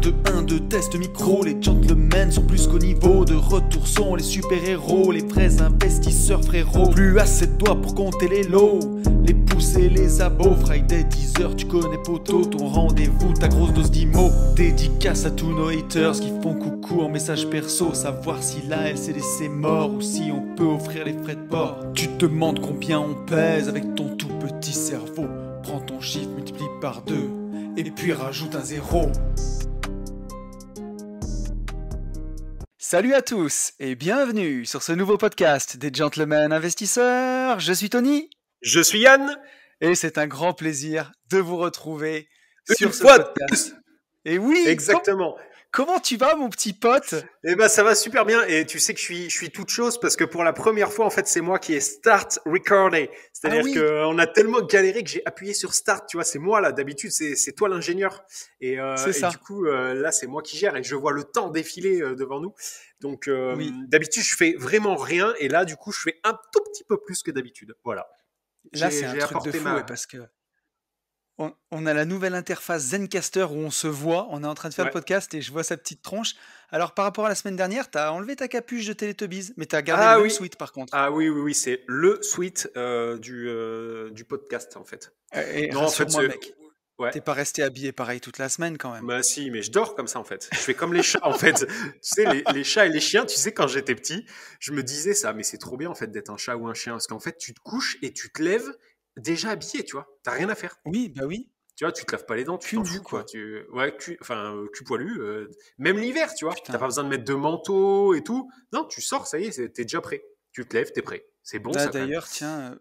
2 test micro, les gentlemen sont plus qu'au niveau. De retour sont les super-héros, les vrais investisseurs frérot. Plus assez de doigts pour compter les lots, les pouces et les abos. Friday 10h, tu connais poto, ton rendez-vous, ta grosse dose d'IMO. Dédicace à tous nos haters qui font coucou en message perso. Savoir si la LCD c'est mort ou si on peut offrir les frais de port. Tu te demandes combien on pèse avec ton tout petit cerveau. Prends ton chiffre, multiplie par 2 et puis rajoute un 0. Salut à tous et bienvenue sur ce nouveau podcast des Gentlemen Investisseurs. Je suis Tony. Je suis Yann. Et c'est un grand plaisir de vous retrouver sur ce fois podcast. Et oui, exactement. Comment tu vas, mon petit pote? Eh ben, ça va super bien. Et tu sais que je suis toute chose parce que pour la première fois, en fait, c'est moi qui ai start recording. C'est-à-dire qu'on a tellement galéré que j'ai appuyé sur start. Tu vois, c'est moi là. D'habitude, c'est toi l'ingénieur. Et du coup, là, c'est moi qui gère et je vois le temps défiler devant nous. Donc, d'habitude, je fais vraiment rien. Et là, du coup, je fais un tout petit peu plus que d'habitude. Voilà. Là, c'est un truc de fou parce que on a la nouvelle interface Zencaster où on se voit, on est en train de faire le podcast et je vois sa petite tronche. Alors par rapport à la semaine dernière, t'as enlevé ta capuche de Teletubbies, mais t'as gardé le même suite par contre. Ah oui, c'est le suite du podcast en fait. Et non, en fait, moi, mec, t'es pas resté habillé pareil toute la semaine quand même. Bah si, mais je dors comme ça en fait. Je fais comme les chats en fait. Tu sais, les chats et les chiens, tu sais, quand j'étais petit, je me disais ça, mais c'est trop bien en fait d'être un chat ou un chien, parce qu'en fait, tu te couches et tu te lèves déjà habillé, tu vois. T'as rien à faire. Oui, bah oui. Tu vois, tu te laves pas les dents, tu t'en fous, quoi. Cul poilu. Même l'hiver, tu vois. T'as pas besoin de mettre de manteau et tout. Non, tu sors, ça y est, t'es déjà prêt. Tu te lèves, t'es prêt. C'est bon, ça. D'ailleurs, tiens,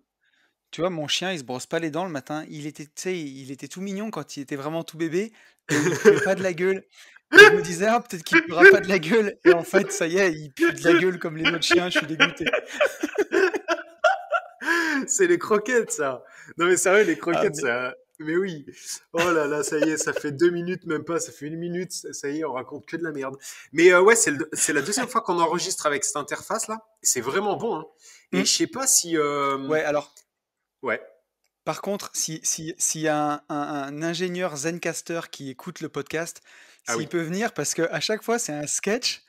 tu vois, mon chien, il se brosse pas les dents le matin. Il était tout mignon quand il était vraiment tout bébé. Et il puait pas de la gueule. Et je me disais, peut-être qu'il puera pas de la gueule. Et en fait, ça y est, il pue de la gueule comme les autres chiens. Je suis dégoûté. C'est les croquettes, ça. Non, mais sérieux, les croquettes, ça. Mais oui. Oh là là, ça y est, ça fait 2 minutes, même pas, ça fait 1 minute. Ça y est, on raconte que de la merde. Mais ouais, c'est la deuxième fois qu'on enregistre avec cette interface-là. C'est vraiment bon, hein. Et je sais pas si. Ouais, alors. Ouais. Par contre, s'il y a un ingénieur Zencaster qui écoute le podcast, s'il peut venir, parce qu'à chaque fois, c'est un sketch,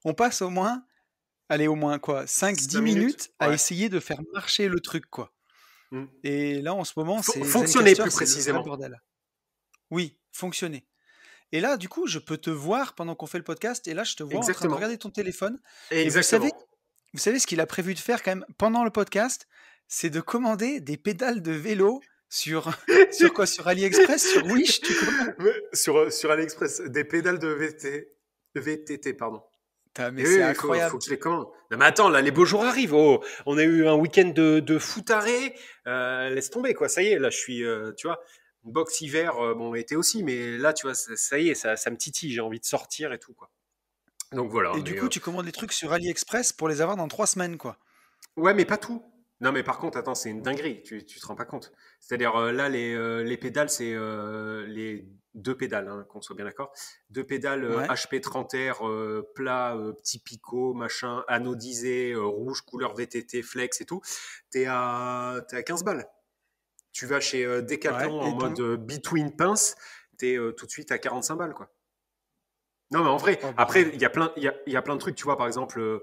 on passe au moins quoi, 5-10 minutes à essayer de faire marcher le truc, quoi. Et là, en ce moment, c'est fonctionner plus précisément. Bordel. Oui, fonctionner. Et là, du coup, je peux te voir pendant qu'on fait le podcast, et là, je te vois en train de regarder ton téléphone. Exactement. Et vous savez ce qu'il a prévu de faire quand même pendant le podcast, c'est de commander des pédales de vélo sur quoi? Sur AliExpress, sur Wish, tu commandes sur AliExpress, des pédales de VTT, pardon. Mais c'est incroyable. Faut que je les commande. Non mais attends, là les beaux jours arrivent. Oh, on a eu un week-end de foot arrêt. Laisse tomber quoi. Ça y est, là je suis, tu vois, boxe hiver, bon été aussi, mais là tu vois, ça y est, ça me titille. J'ai envie de sortir et tout quoi. Donc voilà. Et du coup, tu commandes les trucs sur AliExpress pour les avoir dans 3 semaines quoi. Ouais, mais pas tout. Non, mais par contre, attends, c'est une dinguerie. Tu te rends pas compte. C'est-à-dire, là, les pédales, c'est les 2 pédales, hein, qu'on soit bien d'accord. 2 pédales HP 30R, plat, petit picot, machin, anodisé, rouge, couleur VTT, flex et tout. T'es à 15 balles. Tu vas chez Decathlon en mode between pince, t'es tout de suite à 45 balles, quoi. Non, mais en vrai, après, il y a plein de trucs, tu vois, par exemple.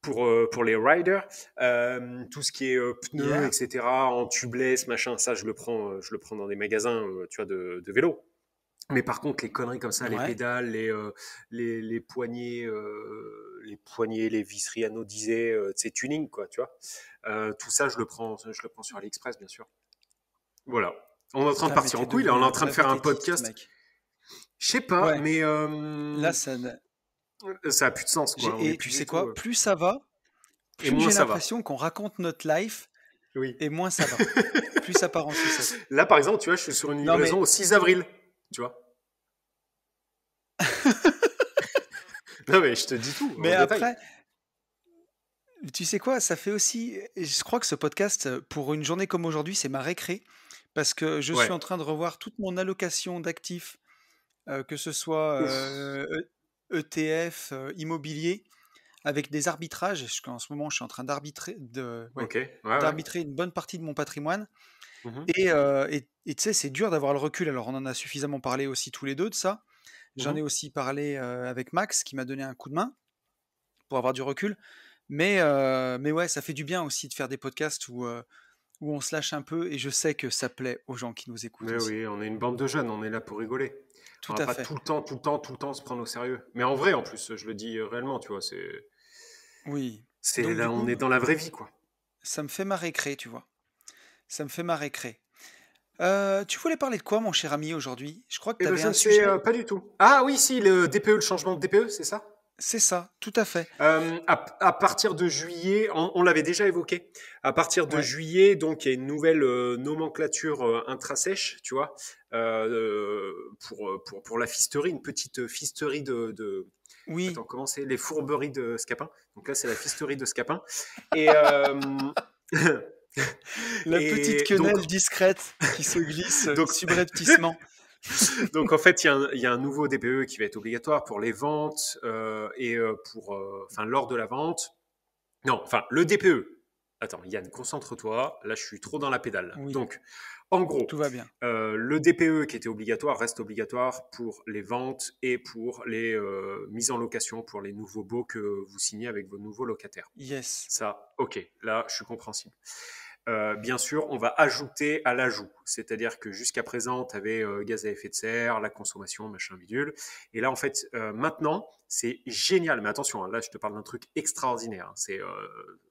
Pour les riders, tout ce qui est pneus, etc., en tubeless, machin, ça je le prends dans des magasins, tu vois, de vélo. Mais par contre, les conneries comme ça, les pédales, les poignées, les visseries anodisées, c'est tuning quoi, tu vois. Tout ça, je le prends sur AliExpress, bien sûr. Voilà. On est en train de partir en couille, là, on est en train de faire un podcast. Je sais pas, mais là, ça a plus de sens, quoi. Et tu sais quoi, plus ça va, plus j'ai l'impression qu'on raconte notre life, et moins ça va. Plus ça part en sucette. Là, par exemple, tu vois, je suis sur une livraison au 6 avril, tu vois. Non, mais je te dis tout. Mais après, tu sais quoi, ça fait aussi... Je crois que ce podcast, pour une journée comme aujourd'hui, c'est ma récré, parce que je suis en train de revoir toute mon allocation d'actifs, que ce soit ETF, immobilier, avec des arbitrages. En ce moment, je suis en train d'arbitrer une bonne partie de mon patrimoine. Et tu sais, c'est dur d'avoir le recul. Alors, on en a suffisamment parlé aussi tous les deux de ça. J'en ai aussi parlé avec Max, qui m'a donné un coup de main pour avoir du recul. Mais ouais, ça fait du bien aussi de faire des podcasts où on se lâche un peu, et je sais que ça plaît aux gens qui nous écoutent Mais aussi. oui, on est une bande de jeunes, on est là pour rigoler. On Tout va à pas fait. tout le temps, tout le temps, tout le temps se prendre au sérieux. Mais en vrai, en plus, je le dis réellement, tu vois, Oui. c'est Donc du là, on coup, est dans la vraie vie, quoi. ça me fait ma récré, tu vois. Ça me fait ma récré. Tu voulais parler de quoi, mon cher ami, aujourd'hui? Je crois que Eh tu ben, avais je un ne sais sujet. pas du tout. Ah oui, si, le DPE, le changement de DPE, c'est ça? C'est ça, tout à fait. À partir de juillet, on l'avait déjà évoqué. À partir de Ouais. juillet, donc il y a une nouvelle nomenclature intrasèche, tu vois, pour la fisterie, une petite fisterie Oui, Attends, comment c'est? Les fourberies de Scapin. Donc là, c'est la fisterie de Scapin. Et, la petite et donc, quenelle discrète qui se glisse donc, subrepticement. donc, en fait, il y a un nouveau DPE qui va être obligatoire pour les ventes enfin, lors de la vente. Non, enfin, le DPE. Attends, Yann, concentre-toi. Là, je suis trop dans la pédale. Oui, Donc, en gros, tout va bien. le DPE qui était obligatoire reste obligatoire pour les ventes et pour les mises en location pour les nouveaux baux que vous signez avec vos nouveaux locataires. Yes. Ça, ok, là, je suis compréhensible. Bien sûr, on va ajouter à l'ajout. C'est-à-dire que jusqu'à présent, tu avais gaz à effet de serre, la consommation, machin bidule. Et là, en fait, maintenant, c'est génial. Mais attention, hein, là, je te parle d'un truc extraordinaire.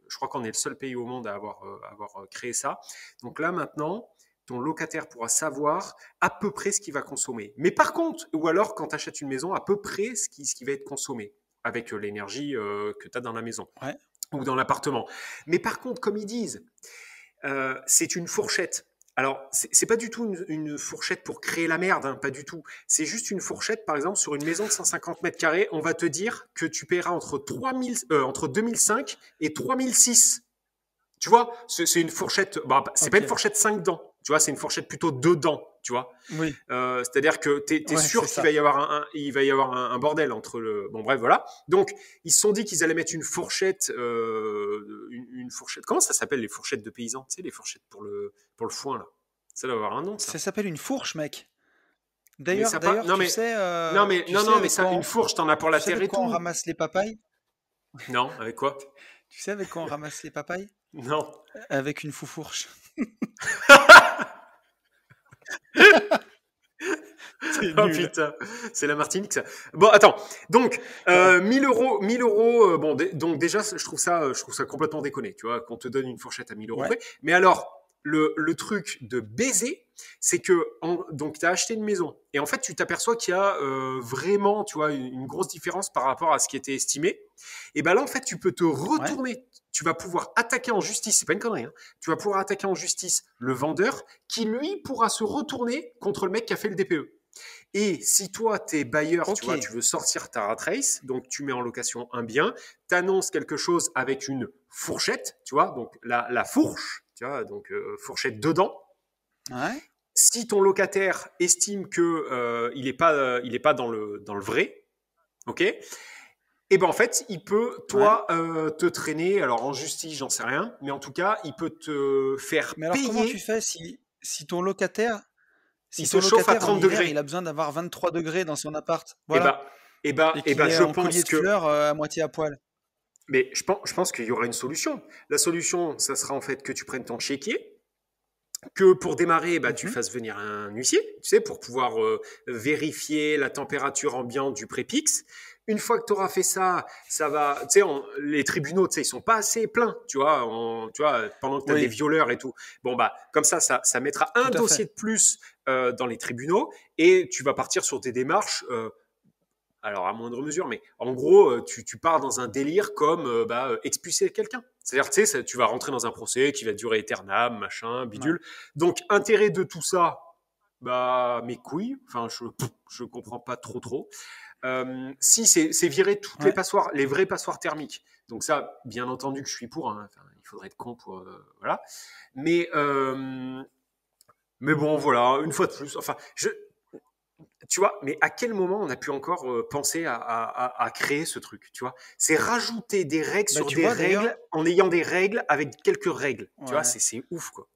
Je crois qu'on est le seul pays au monde à avoir créé ça. Donc là, maintenant, ton locataire pourra savoir à peu près ce qu'il va consommer. Mais par contre, ou alors quand tu achètes une maison, à peu près ce qui va être consommé avec l'énergie que tu as dans la maison Ouais. ou dans l'appartement. Mais par contre, comme ils disent, c'est une fourchette. Alors, c'est pas du tout une fourchette pour créer la merde, hein, pas du tout. C'est juste une fourchette, par exemple, sur une maison de 150 mètres carrés, on va te dire que tu paieras entre 2005 et 3006. Tu vois, c'est une fourchette, bah, c'est pas Ok. une fourchette 5 dents, tu vois, c'est une fourchette plutôt 2 dents, tu vois. Oui. C'est-à-dire que tu es Ouais, c'est sûr qu'il ça. va y avoir il va y avoir un bordel entre le. Bon, bref, voilà. Donc, ils se sont dit qu'ils allaient mettre une fourchette, une fourchette. Comment ça s'appelle les fourchettes de paysans? Tu sais, les fourchettes pour le foin, là. Ça doit avoir un nom, Ça ça. s'appelle une fourche, mec. Mais ça pas. D'ailleurs, tu sais Non, mais avec ça, quoi une fourche, t'en as pour tu la sais terre avec et quoi on tout. ramasse les papayes? Non, avec quoi? Tu sais avec quoi on ramasse les papayes? Non. Avec une foufourche. C'est Oh nul. putain, c'est la Martinique ça. Bon, attends. Donc, Ouais. 1000 euros. Bon, donc déjà, je trouve ça complètement déconné, tu vois, qu'on te donne une fourchette à 1000 euros Ouais. près. Mais alors, le truc de baiser, c'est que donc tu as acheté une maison et en fait, tu t'aperçois qu'il y a vraiment, tu vois, une grosse différence par rapport à ce qui était estimé. Et ben là, en fait, tu peux te Ouais. retourner. Tu vas pouvoir attaquer en justice, c'est pas une connerie, hein. Tu vas pouvoir attaquer en justice le vendeur qui, lui, pourra se retourner contre le mec qui a fait le DPE. Et si toi, tu es bailleur, tu Ok. vois, tu veux sortir ta rat race, donc tu mets en location un bien, tu annonces quelque chose avec une fourchette, tu vois, donc la fourche, tu vois, donc fourchette dedans. Ouais. Si ton locataire estime que il est pas dans le vrai, ok, et ben en fait, il peut Ouais. toi te traîner, alors en justice, j'en sais rien, mais en tout cas, il peut te faire Mais alors comment tu payer. fais si ton locataire Il si se ton chauffe à locataire en 30 hiver, il degrés. a besoin d'avoir 23 degrés dans son appart, Et voilà, ben, et qu'il et ben, est je en collier pense de que fleurs à moitié à poil? Mais je pense qu'il y aura une solution. La solution, ça sera en fait que tu prennes ton chéquier, que pour démarrer, bah, tu Mhm. fasses venir un huissier, tu sais, pour pouvoir vérifier la température ambiante du prépix. Une fois que tu auras fait ça, ça va, tu sais, les tribunaux, tu sais, ils sont pas assez pleins, tu vois, tu vois, pendant que tu as des Oui, violeurs et tout. Bon, bah, comme ça mettra un tout à dossier fait. de plus dans les tribunaux et tu vas partir sur des démarches alors à moindre mesure, mais en gros, tu pars dans un délire comme expulser quelqu'un. C'est-à-dire, tu sais, tu vas rentrer dans un procès qui va durer éternel, machin, Ouais. bidule. Donc, intérêt de tout ça, bah, mes couilles. Enfin, je comprends pas trop. Si c'est virer toutes les Ouais. passoires, les vraies passoires thermiques. Donc ça, bien entendu que je suis pour. Hein. Enfin, il faudrait être con pour voilà. Mais euh, mais bon, voilà, une fois de plus. Enfin, tu vois, mais à quel moment on a pu encore penser à créer ce truc, tu vois? C'est rajouter des règles Bah sur tu des vois d'ailleurs, règles en ayant des règles avec quelques règles. Tu vois, ouais. c'est ouf, quoi.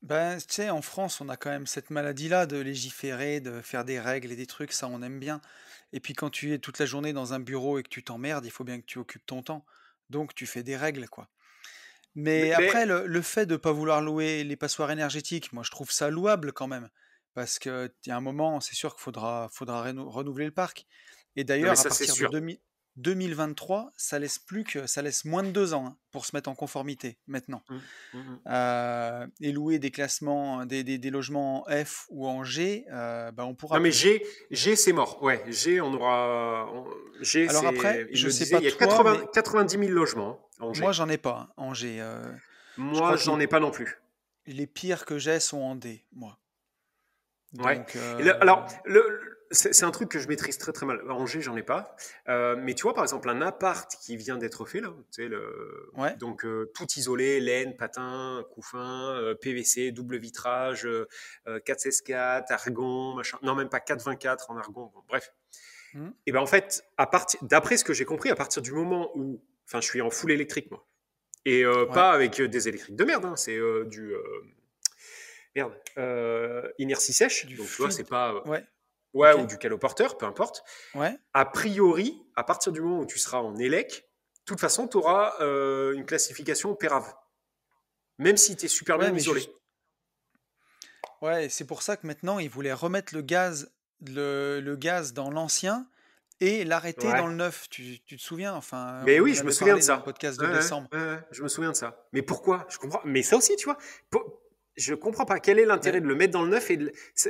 Ben, tu sais, en France, on a quand même cette maladie-là de légiférer, de faire des règles et des trucs, ça on aime bien. Et puis quand tu es toute la journée dans un bureau et que tu t'emmerdes, il faut bien que tu occupes ton temps. Donc tu fais des règles, quoi. Mais, Mais mais- après, le fait de ne pas vouloir louer les passoires énergétiques, moi je trouve ça louable quand même. Parce qu'il y a un moment, c'est sûr qu'il faudra renouveler le parc. Et non, mais d'ailleurs, à ça, c'est partir de sûr. 2023, ça laisse moins de 2 ans hein, pour se mettre en conformité maintenant. Mm, mm, mm. Et louer des classements, des logements en F ou en G, bah, on Non, pourra mais plus. G, c'est mort. Ouais, G, G, Alors après, c'est. Il je me sais disait, pas il y a toi, 80, mais 90 000 logements hein, en moi G. j'en ai pas hein, en G. Je Moi, crois que j'en ai pas non plus. les pires que j'ai sont en D, moi. Ouais. Donc, Alors, c'est un truc que je maîtrise très très mal. Angers, j'en ai pas. Mais tu vois, par exemple, un appart qui vient d'être fait, là, tu sais, ouais. donc tout isolé, laine, patin, couffin, PVC, double vitrage, 4 argon, machin. Non, même pas 4,24 en argon. Bon, bref. Hmm. Et ben en fait, d'après ce que j'ai compris, à partir du moment où. Enfin, je suis en full électrique, moi. Et Ouais. pas avec des électriques de merde, hein, c'est du. Merde. Inertie sèche. Du Donc, tu vois, fluide. c'est pas. Ouais. Ouais, Ok. ou du caloporteur, peu importe. Ouais. A priori, à partir du moment où tu seras en élec, de toute façon, tu auras une classification PERAV. Même si tu es super Ouais, bien mais isolé. juste. Ouais, c'est pour ça que maintenant ils voulaient remettre le gaz dans l'ancien et l'arrêter dans Ouais. le neuf. Tu te souviens? Enfin, Mais on oui, en je me avait souviens de parlé dans le ça. podcast de Ouais, ouais, décembre. ouais, je me souviens de ça. Mais pourquoi? Je comprends. Mais ça aussi, tu vois, je comprends pas. Quel est l'intérêt Mais de le mettre dans le neuf et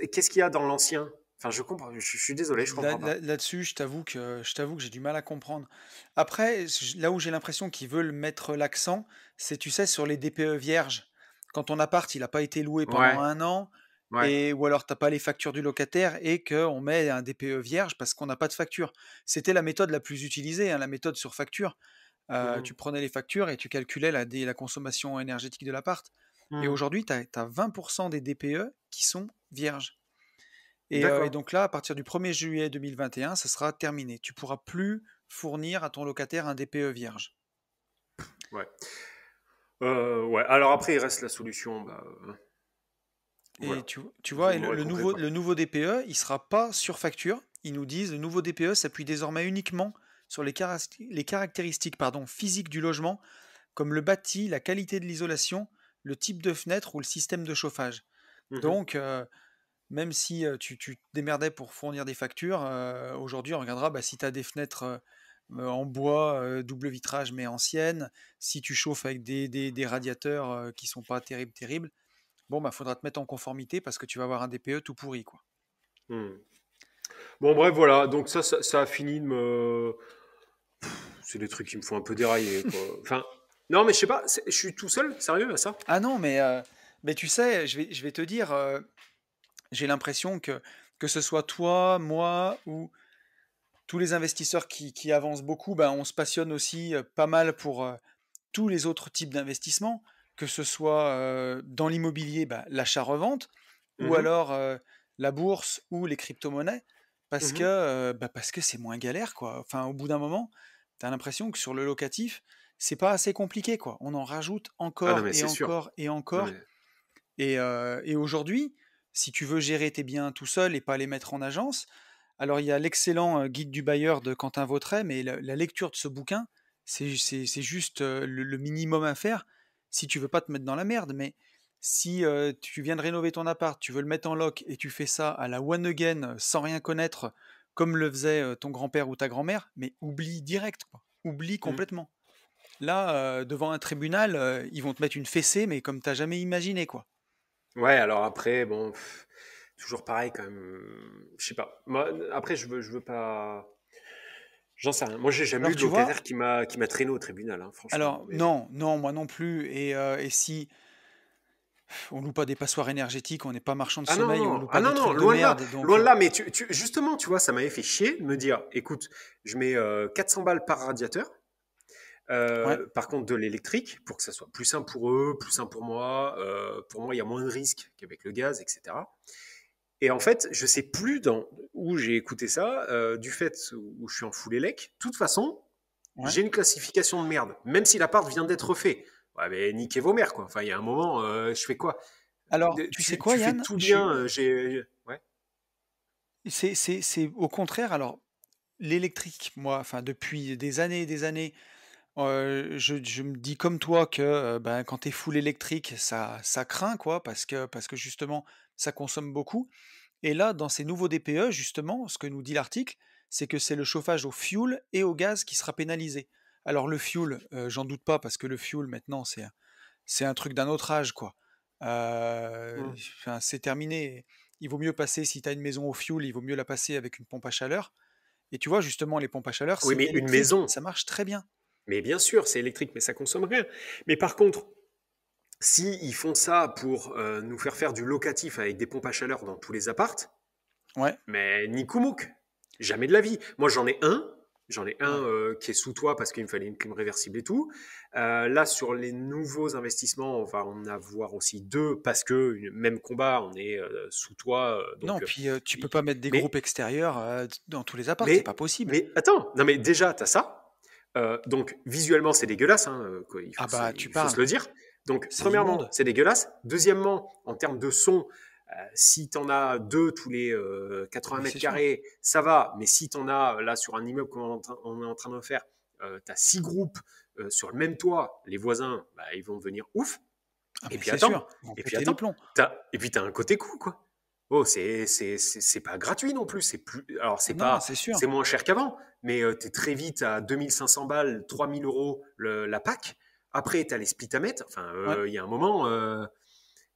qu'est-ce qu'il y a dans l'ancien? Enfin, je comprends. Je suis désolé, je comprends pas. Là-dessus, je t'avoue que j'ai du mal à comprendre. Après, là où j'ai l'impression qu'ils veulent mettre l'accent, c'est, tu sais, sur les DPE vierges. Quand ton appart, il n'a pas été loué pendant Ouais, 1 an, ouais. ou alors t'as pas les factures du locataire et qu'on met un DPE vierge parce qu'on n'a pas de facture. C'était la méthode la plus utilisée, hein, la méthode sur facture. Tu Mhm. prenais les factures et tu calculais la consommation énergétique de l'appart. Et Mhm. aujourd'hui, tu as 20% des DPE qui sont vierges. Et D'accord. donc là, à partir du 1er juillet 2021, ça sera terminé. Tu pourras plus fournir à ton locataire un DPE vierge. Ouais. Ouais. Alors après, il reste la solution. Bah, Et voilà. tu Vous vois, et me le répondrez nouveau, pas. le nouveau DPE, il sera pas sur facture. Ils nous disent, le nouveau DPE s'appuie désormais uniquement sur les caractéristiques physiques du logement, comme le bâti, la qualité de l'isolation, le type de fenêtre ou le système de chauffage. Mhm. Donc, même si tu te démerdais pour fournir des factures, aujourd'hui on regardera bah, si tu as des fenêtres en bois, double vitrage mais anciennes, si tu chauffes avec des radiateurs qui sont pas terribles, bon bah faudra te mettre en conformité parce que tu vas avoir un DPE tout pourri quoi. Mhm. Bon, bref, voilà. Donc ça a fini de me. C'est des trucs qui me font un peu dérailler, quoi. Enfin, non, mais je sais pas. Je suis tout seul, sérieux, à ça? Ah non mais tu sais, je vais te dire, j'ai l'impression que ce soit toi, moi ou tous les investisseurs qui avancent beaucoup, ben, on se passionne aussi pas mal pour tous les autres types d'investissements, que ce soit dans l'immobilier, bah, l'achat-revente, ou Mhm. alors la bourse ou les crypto-monnaies, Mhm. parce que c'est moins galère, quoi. Enfin, au bout d'un moment, tu as l'impression que sur le locatif, c'est pas assez compliqué, quoi. On en rajoute Ah non, encore mais et c'est sûr. encore et Non, encore. mais. Et aujourd'hui, si tu veux gérer tes biens tout seul et pas les mettre en agence, alors il y a l'excellent guide du bailleur de Quentin Vautret, mais la lecture de ce bouquin, c'est juste le minimum à faire si tu veux pas te mettre dans la merde. Mais si tu viens de rénover ton appart, tu veux le mettre en loc et tu fais ça à la one again sans rien connaître, comme le faisait ton grand-père ou ta grand-mère, mais oublie direct, quoi. Oublie Mhm. complètement. Là, devant un tribunal, ils vont te mettre une fessée, mais comme t'as jamais imaginé, quoi. Ouais, alors après, bon, toujours pareil quand même. Je sais pas. Moi, après, je veux pas. J'en sais rien. Moi, j'ai jamais eu Alors de tu vois, locataire qui m'a traîné au tribunal, hein, franchement. alors Mais non, non, moi non plus. Et si on loue pas des passoires énergétiques, on n'est pas marchand de ah non, sommeil, on non, loue ah pas des non, non, trucs de loin de là, merde. Donc loin de là. Mais justement, tu vois, ça m'avait fait chier de me dire, écoute, je mets 400 balles par radiateur. ouais, Par contre, de l'électrique, pour que ça soit plus simple pour eux, plus simple pour moi. Pour moi, il y a moins de risques qu'avec le gaz, etc. Et en fait, je sais plus où j'ai écouté ça, du fait où je suis en full élec. De toute façon, ouais. j'ai une classification de merde, même si l'appart vient d'être fait. Ouais, mais niquez vos mères, quoi. Enfin, il y a un moment, je fais quoi? Alors, tu sais quoi, Tu fais Yann? tout bien. Ouais. C'est au contraire. Alors, l'électrique, moi, enfin, depuis des années et des années, je me dis comme toi que, ben, quand tu es full électrique, ça craint quoi, parce que justement, ça consomme beaucoup. Et là, dans ces nouveaux DPE, justement, ce que nous dit l'article, c'est que c'est le chauffage au fioul et au gaz qui sera pénalisé. Alors le fioul, j'en doute pas parce que le fioul maintenant c'est un truc d'un autre âge quoi. Mm. Enfin, c'est terminé. Il vaut mieux passer, si tu as une maison au fioul, il vaut mieux la passer avec une pompe à chaleur. Et tu vois, justement, les pompes à chaleur, Oui, c'est mais une électrique, maison. ça marche très bien. Mais bien sûr, c'est électrique, mais ça consomme rien. Mais par contre, si ils font ça pour nous faire du locatif avec des pompes à chaleur dans tous les appartes, Ouais, mais ni Kumouk. Jamais de la vie. Moi, j'en ai un. J'en ai un ouais. qui est sous toit parce qu'il me fallait une clim réversible et tout. Là, sur les nouveaux investissements, on va en avoir aussi deux parce que même combat, on est sous toit. Non, puis tu peux pas mettre des groupes mais, extérieurs dans tous les apparts, c'est pas mais, possible. mais attends, non mais déjà, tu as ça. Donc visuellement, c'est dégueulasse, hein, quoi, Ah bah, tu il faut se parles, le dire. Donc, c'est premièrement, immonde. c'est dégueulasse. Deuxièmement, en termes de son, si tu en as deux tous les 80 Mais mètres c'est sûr. carrés, ça va. Mais si tu en as, là, sur un immeuble qu'on on est en train de faire, tu as six groupes sur le même toit, les voisins, bah, ils vont devenir ouf. Ah Et mais puis c'est sûr, attends, ils vont et puis péter les attends, plombs. et puis t'as un côté coût, quoi. Oh, c'est pas gratuit non plus. C'est plus, alors Non, c'est sûr. c'est moins cher qu'avant, mais t'es très vite à 2500 balles, 3000 euros la PAC. Après, t'as les split à mettre. Enfin, Ouais. il y a un moment,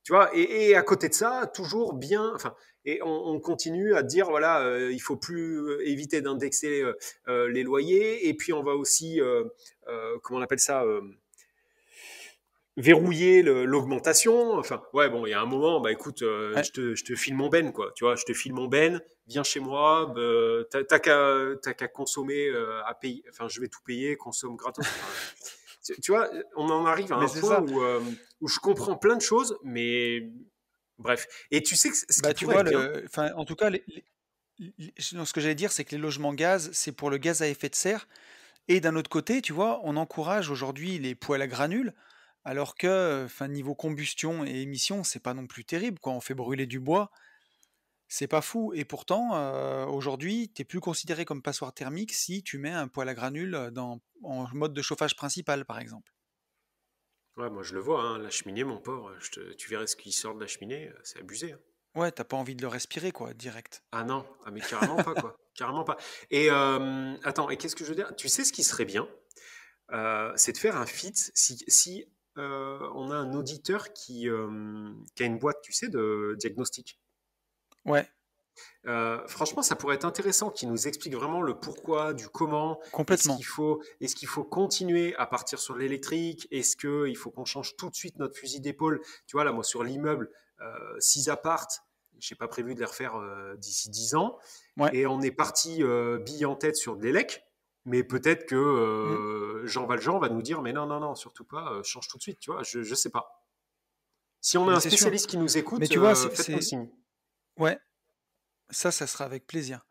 tu vois. Et à côté de ça, toujours bien. Enfin, et on continue à dire voilà, il faut plus éviter d'indexer les loyers. Et puis on va aussi, comment on appelle ça? Verrouiller l'augmentation. Enfin, ouais, bon, il y a un moment, bah écoute, Ouais. je te file mon ben, quoi. Tu vois, je te file mon ben, viens chez moi, bah, t'as qu'à consommer, à payer. Enfin, je vais tout payer, consomme gratos. Enfin, tu vois, on en arrive à Mais un c'est point ça. où je comprends plein de choses, mais bref. Et tu sais que ce qui Bah, tu pourrait vois être bien, le enfin, en tout cas, non, ce que j'allais dire, c'est que les logements gaz, c'est pour le gaz à effet de serre. Et d'un autre côté, tu vois, on encourage aujourd'hui les poêles à granules, alors que, enfin, niveau combustion et émissions, c'est pas non plus terrible, quoi. On fait brûler du bois, c'est pas fou. Et pourtant, aujourd'hui, t'es plus considéré comme passoire thermique si tu mets un poêle à granules en mode de chauffage principal, par exemple. ouais, moi je le vois, hein, la cheminée, mon pauvre, tu verrais ce qui sort de la cheminée, c'est abusé, hein. Ouais, t'as pas envie de le respirer, quoi, direct. Ah non, ah mais carrément pas quoi, carrément pas. Et attends, et qu'est-ce que je veux dire? Tu sais ce qui serait bien? C'est de faire un feat si on a un auditeur qui a une boîte, tu sais, de diagnostic. Ouais, Franchement, ça pourrait être intéressant qui nous explique vraiment le pourquoi, du comment. complètement. Est-ce qu'il faut continuer à partir sur l'électrique? Est-ce qu'il faut qu'on change tout de suite notre fusil d'épaule? Tu vois, là, moi, sur l'immeuble, 6 appartes, j'ai pas prévu de les refaire d'ici 10 ans. Ouais. Et on est parti bille en tête sur de l'élec. Mais peut-être que Mmh. Jean Valjean va nous dire, mais non, non, non, surtout pas, change tout de suite, tu vois, je sais pas. Si on a Mais un c'est sûr. spécialiste qui nous Mais écoute, tu vois, faites-nous signe. ouais, ça sera avec plaisir.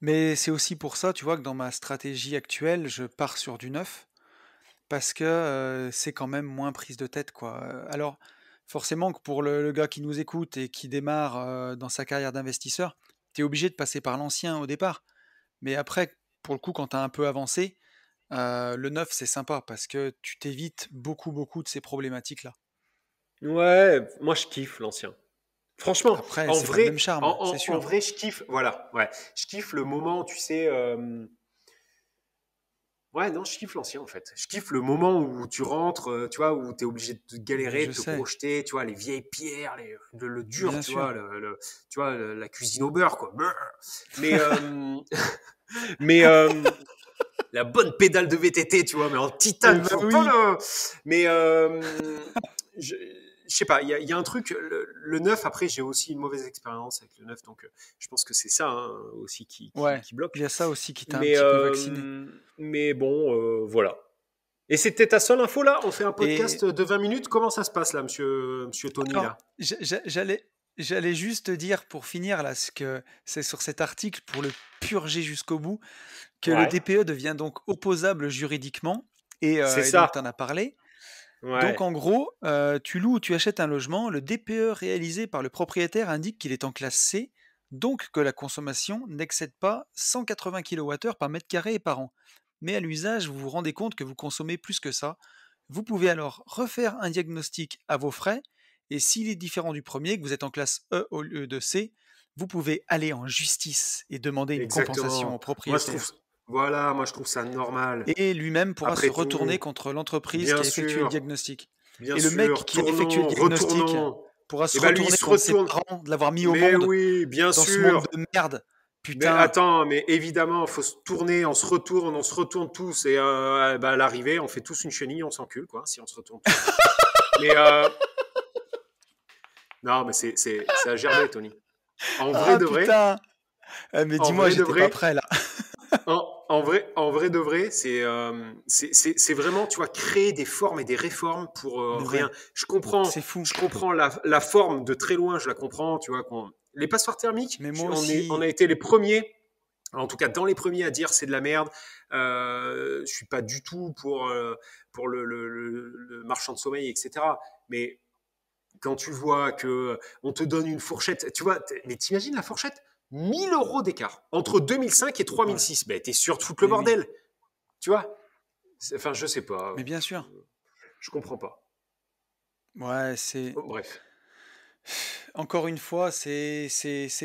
Mais c'est aussi pour ça, tu vois, que dans ma stratégie actuelle, je pars sur du neuf, parce que c'est quand même moins prise de tête, quoi. Alors, forcément que pour le gars qui nous écoute et qui démarre dans sa carrière d'investisseur, tu es obligé de passer par l'ancien au départ. Mais après, pour le coup, quand tu as un peu avancé, le neuf, c'est sympa, parce que tu t'évites beaucoup, beaucoup de ces problématiques-là. Ouais, moi je kiffe l'ancien. Franchement, Après, c'est pas le même charme, c'est en sûr. vrai, je kiffe, voilà, ouais, je kiffe le moment, tu sais, ouais, non, je kiffe l'ancien en fait. Je kiffe le moment où tu rentres, tu vois, où tu es obligé de Mais galérer, je de te sais, projeter, tu vois, les vieilles pierres, le dur, bien tu vois, sûr. tu vois, la cuisine au beurre, quoi. Brrr. Mais, mais la bonne pédale de VTT, tu vois, mais en Eh titane, ben faut pas oui! le. Mais je, je sais pas, il y a un truc, le neuf, après, j'ai aussi une mauvaise expérience avec le neuf, donc je pense que c'est ça hein, aussi Ouais, qui il bloque. y a ça aussi qui t'a un Mais, petit peu vacciné. mais bon, voilà. Et c'était ta seule info là? On fait un Et podcast de 20 minutes. Comment ça se passe là, monsieur Tony alors, là? j'allais juste te dire pour finir là, ce que c'est sur cet article pour le purger jusqu'au bout, que le Ouais. DPE devient donc opposable juridiquement, C'est et donc ça. tu en as parlé. Donc Ouais. en gros, tu loues ou tu achètes un logement, le DPE réalisé par le propriétaire indique qu'il est en classe C, donc que la consommation n'excède pas 180 kWh par mètre carré et par an. Mais à l'usage, vous vous rendez compte que vous consommez plus que ça. Vous pouvez alors refaire un diagnostic à vos frais, et s'il est différent du premier, que vous êtes en classe E au lieu de C, vous pouvez aller en justice et demander une compensation au Exactement. Moi, je trouve, propriétaire. voilà, moi, je trouve ça normal. Et lui-même pourra se Après retourner tout, contre l'entreprise qui bien a effectué le sûr, diagnostic. bien Et le mec sûr, qui a effectué le tournons, diagnostic retournons. pourra Et se ben lui, il retourner se contre ses retourne. parents de l'avoir mis au Mais monde oui, bien dans ce monde sûr. de merde. Mais Putain. attends, mais évidemment, faut se tourner, on se retourne tous. Et bah, à l'arrivée, on fait tous une chenille, on s'encule, quoi, si on se retourne tous. Mais non, mais ça a germé, Tony. En vrai Ah de vrai, putain. Mais en dis-moi, vrai de j'étais pas vrai, prêt là. en vrai de vrai, c'est vraiment, tu vois, créer des formes et des réformes pour Mais rien. ouais, c'est fou. Je comprends la forme de très loin, je la comprends, tu vois. Les passoires thermiques, Mais moi on a aussi. été les premiers, en tout cas dans les premiers à dire c'est de la merde. Je suis pas du tout pour le marchand de sommeil, etc. Mais quand tu vois que on te donne une fourchette, tu vois, mais t'imagines la fourchette 1 000 € d'écart entre 2005 et Ouais. 3006. Ben, t'es sûr de foutre le Mais oui. bordel, tu vois. Enfin, je sais pas. Mais bien sûr. Je comprends pas. Ouais, c'est. Oh, bref. Encore une fois, c'est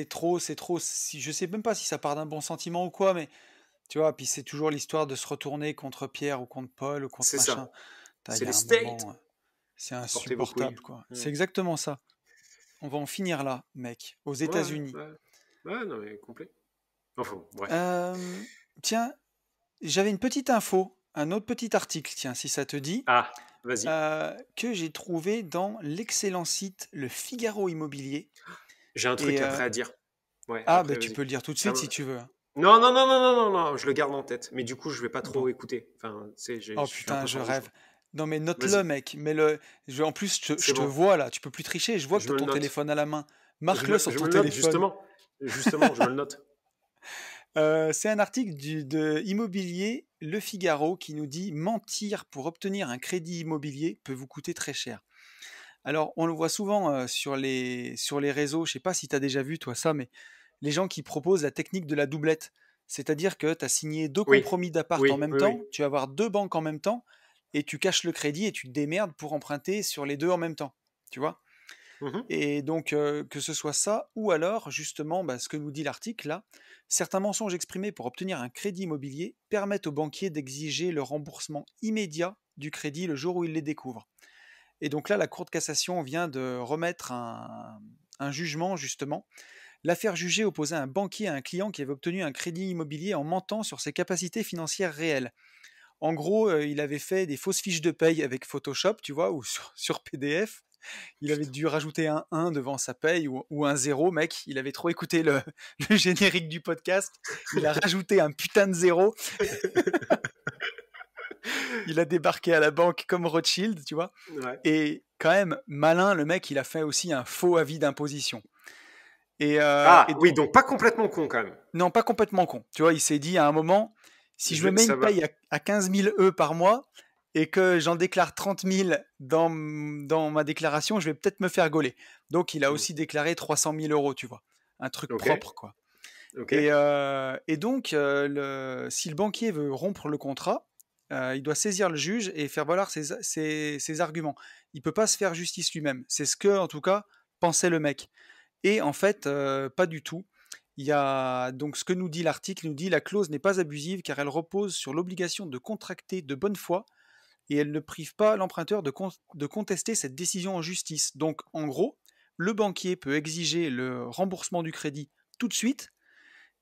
trop, c'est trop. Si, je sais même pas si ça part d'un bon sentiment ou quoi, mais tu vois, puis c'est toujours l'histoire de se retourner contre Pierre ou contre Paul ou contre C'est machin. ça. Il y C'est a les un States. moment, c'est Portez vos couilles. insupportable, quoi. Hmm. C'est exactement ça. On va en finir là, mec, aux Ouais, États-Unis. ouais. Ouais, non, mais complet. Enfin, bon, bref. Euh, Tiens, j'avais une petite info, un autre petit article, tiens, si ça te dit, Ah, vas-y. que j'ai trouvé dans l'excellent site Le Figaro Immobilier. J'ai un Et truc après à dire. Ouais, ah, ben après, tu vas-y. peux le dire tout de Ça suite me- si tu veux. Non, non, non, non, non, non, non, je le garde en tête. Mais du coup, je vais pas Bon. trop écouter. Enfin, tu sais, je Oh suis un putain, peu je sur le choix. rêve. Non mais note-le, Vas-y, mec. En plus, je c'est te bon. vois là. Tu peux plus tricher. Je vois que Je tu as me le ton note. téléphone à la main. Marque-le sur Je ton me le note, téléphone. justement. Justement, je me le note. C'est un article de Immobilier Le Figaro qui nous dit mentir pour obtenir un crédit immobilier peut vous coûter très cher. Alors, on le voit souvent sur les réseaux. Je sais pas si tu as déjà vu toi ça, mais les gens qui proposent la technique de la doublette. C'est-à-dire que tu as signé deux Oui, compromis d'appart en oui, même oui, oui. temps, tu vas avoir deux banques en même temps, et tu caches le crédit et tu te démerdes pour emprunter sur les deux en même temps. Tu vois? Mhm. Et donc, que ce soit ça, ou alors, justement, bah, ce que nous dit l'article là, certains mensonges exprimés pour obtenir un crédit immobilier permettent aux banquiers d'exiger le remboursement immédiat du crédit le jour où ils les découvrent. Et donc là, la Cour de cassation vient de remettre un jugement, justement. L'affaire jugée opposait un banquier à un client qui avait obtenu un crédit immobilier en mentant sur ses capacités financières réelles. En gros, il avait fait des fausses fiches de paye avec Photoshop, tu vois, ou sur PDF. Il avait Putain. dû rajouter un 1 devant sa paye ou un 0, mec. Il avait trop écouté le générique du podcast. Il a rajouté un putain de 0. Il a débarqué à la banque comme Rothschild, tu vois. Ouais. Et quand même, malin, le mec, il a fait aussi un faux avis d'imposition. Et Ah, oui, donc, donc pas complètement con quand même. non, pas complètement con. Tu vois, il s'est dit à un moment, si je me mets une Ça va. paye à 15 000 E par mois et que j'en déclare 30 000 dans ma déclaration, je vais peut-être me faire gauler. Donc, il a Hmm. aussi déclaré 300 000 euros, tu vois. Un truc Ok, propre, quoi. ok. Et donc, si le banquier veut rompre le contrat, il doit saisir le juge et faire valoir ses arguments. Il peut pas se faire justice lui-même. C'est ce que, en tout cas, pensait le mec. Et en fait, pas du tout. Il y a donc ce que nous dit l'article, nous dit la clause n'est pas abusive car elle repose sur l'obligation de contracter de bonne foi et elle ne prive pas l'emprunteur de contester cette décision en justice. Donc en gros, le banquier peut exiger le remboursement du crédit tout de suite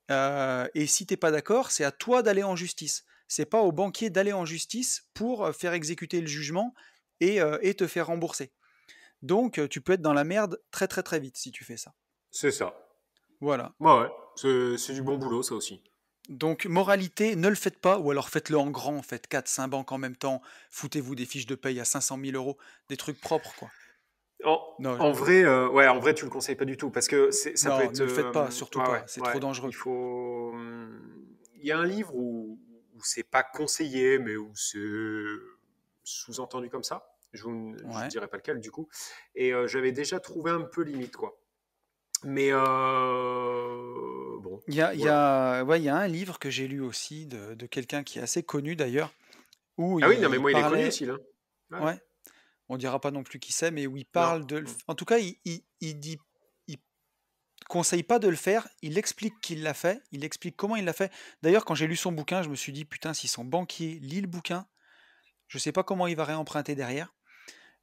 et si t'es pas d'accord, c'est à toi d'aller en justice. C'est pas au banquier d'aller en justice pour faire exécuter le jugement et te faire rembourser. Donc tu peux être dans la merde très très très vite si tu fais ça. C'est ça. Voilà. Ouais, ouais. C'est du bon boulot, ça aussi. Donc, moralité, ne le faites pas, ou alors faites-le en grand, faites 4-5 banques en même temps, foutez-vous des fiches de paye à 500 000 euros, des trucs propres, quoi. En, Non, en vrai, ouais, en vrai, tu le conseilles pas du tout parce que ça peut non, être. ne le faites pas, surtout Ouais, pas, ouais, c'est trop ouais. dangereux. Il faut. Il y a un livre où c'est pas conseillé, mais où c'est sous-entendu comme ça. je Ouais. dirais pas lequel du coup. Et j'avais déjà trouvé un peu limite, quoi. Mais bon, voilà. Ouais, il y a un livre que j'ai lu aussi de quelqu'un qui est assez connu d'ailleurs, où Ah oui, non, mais il moi, il est connu parlait, aussi, là. Ouais. ouais, on dira pas non plus qui c'est, mais où il Non. parle en tout cas, il dit, il conseille pas de le faire, il explique qu'il l'a fait, il explique comment il l'a fait. D'ailleurs, quand j'ai lu son bouquin, je me suis dit, putain, si son banquier lit le bouquin, je sais pas comment il va réemprunter derrière.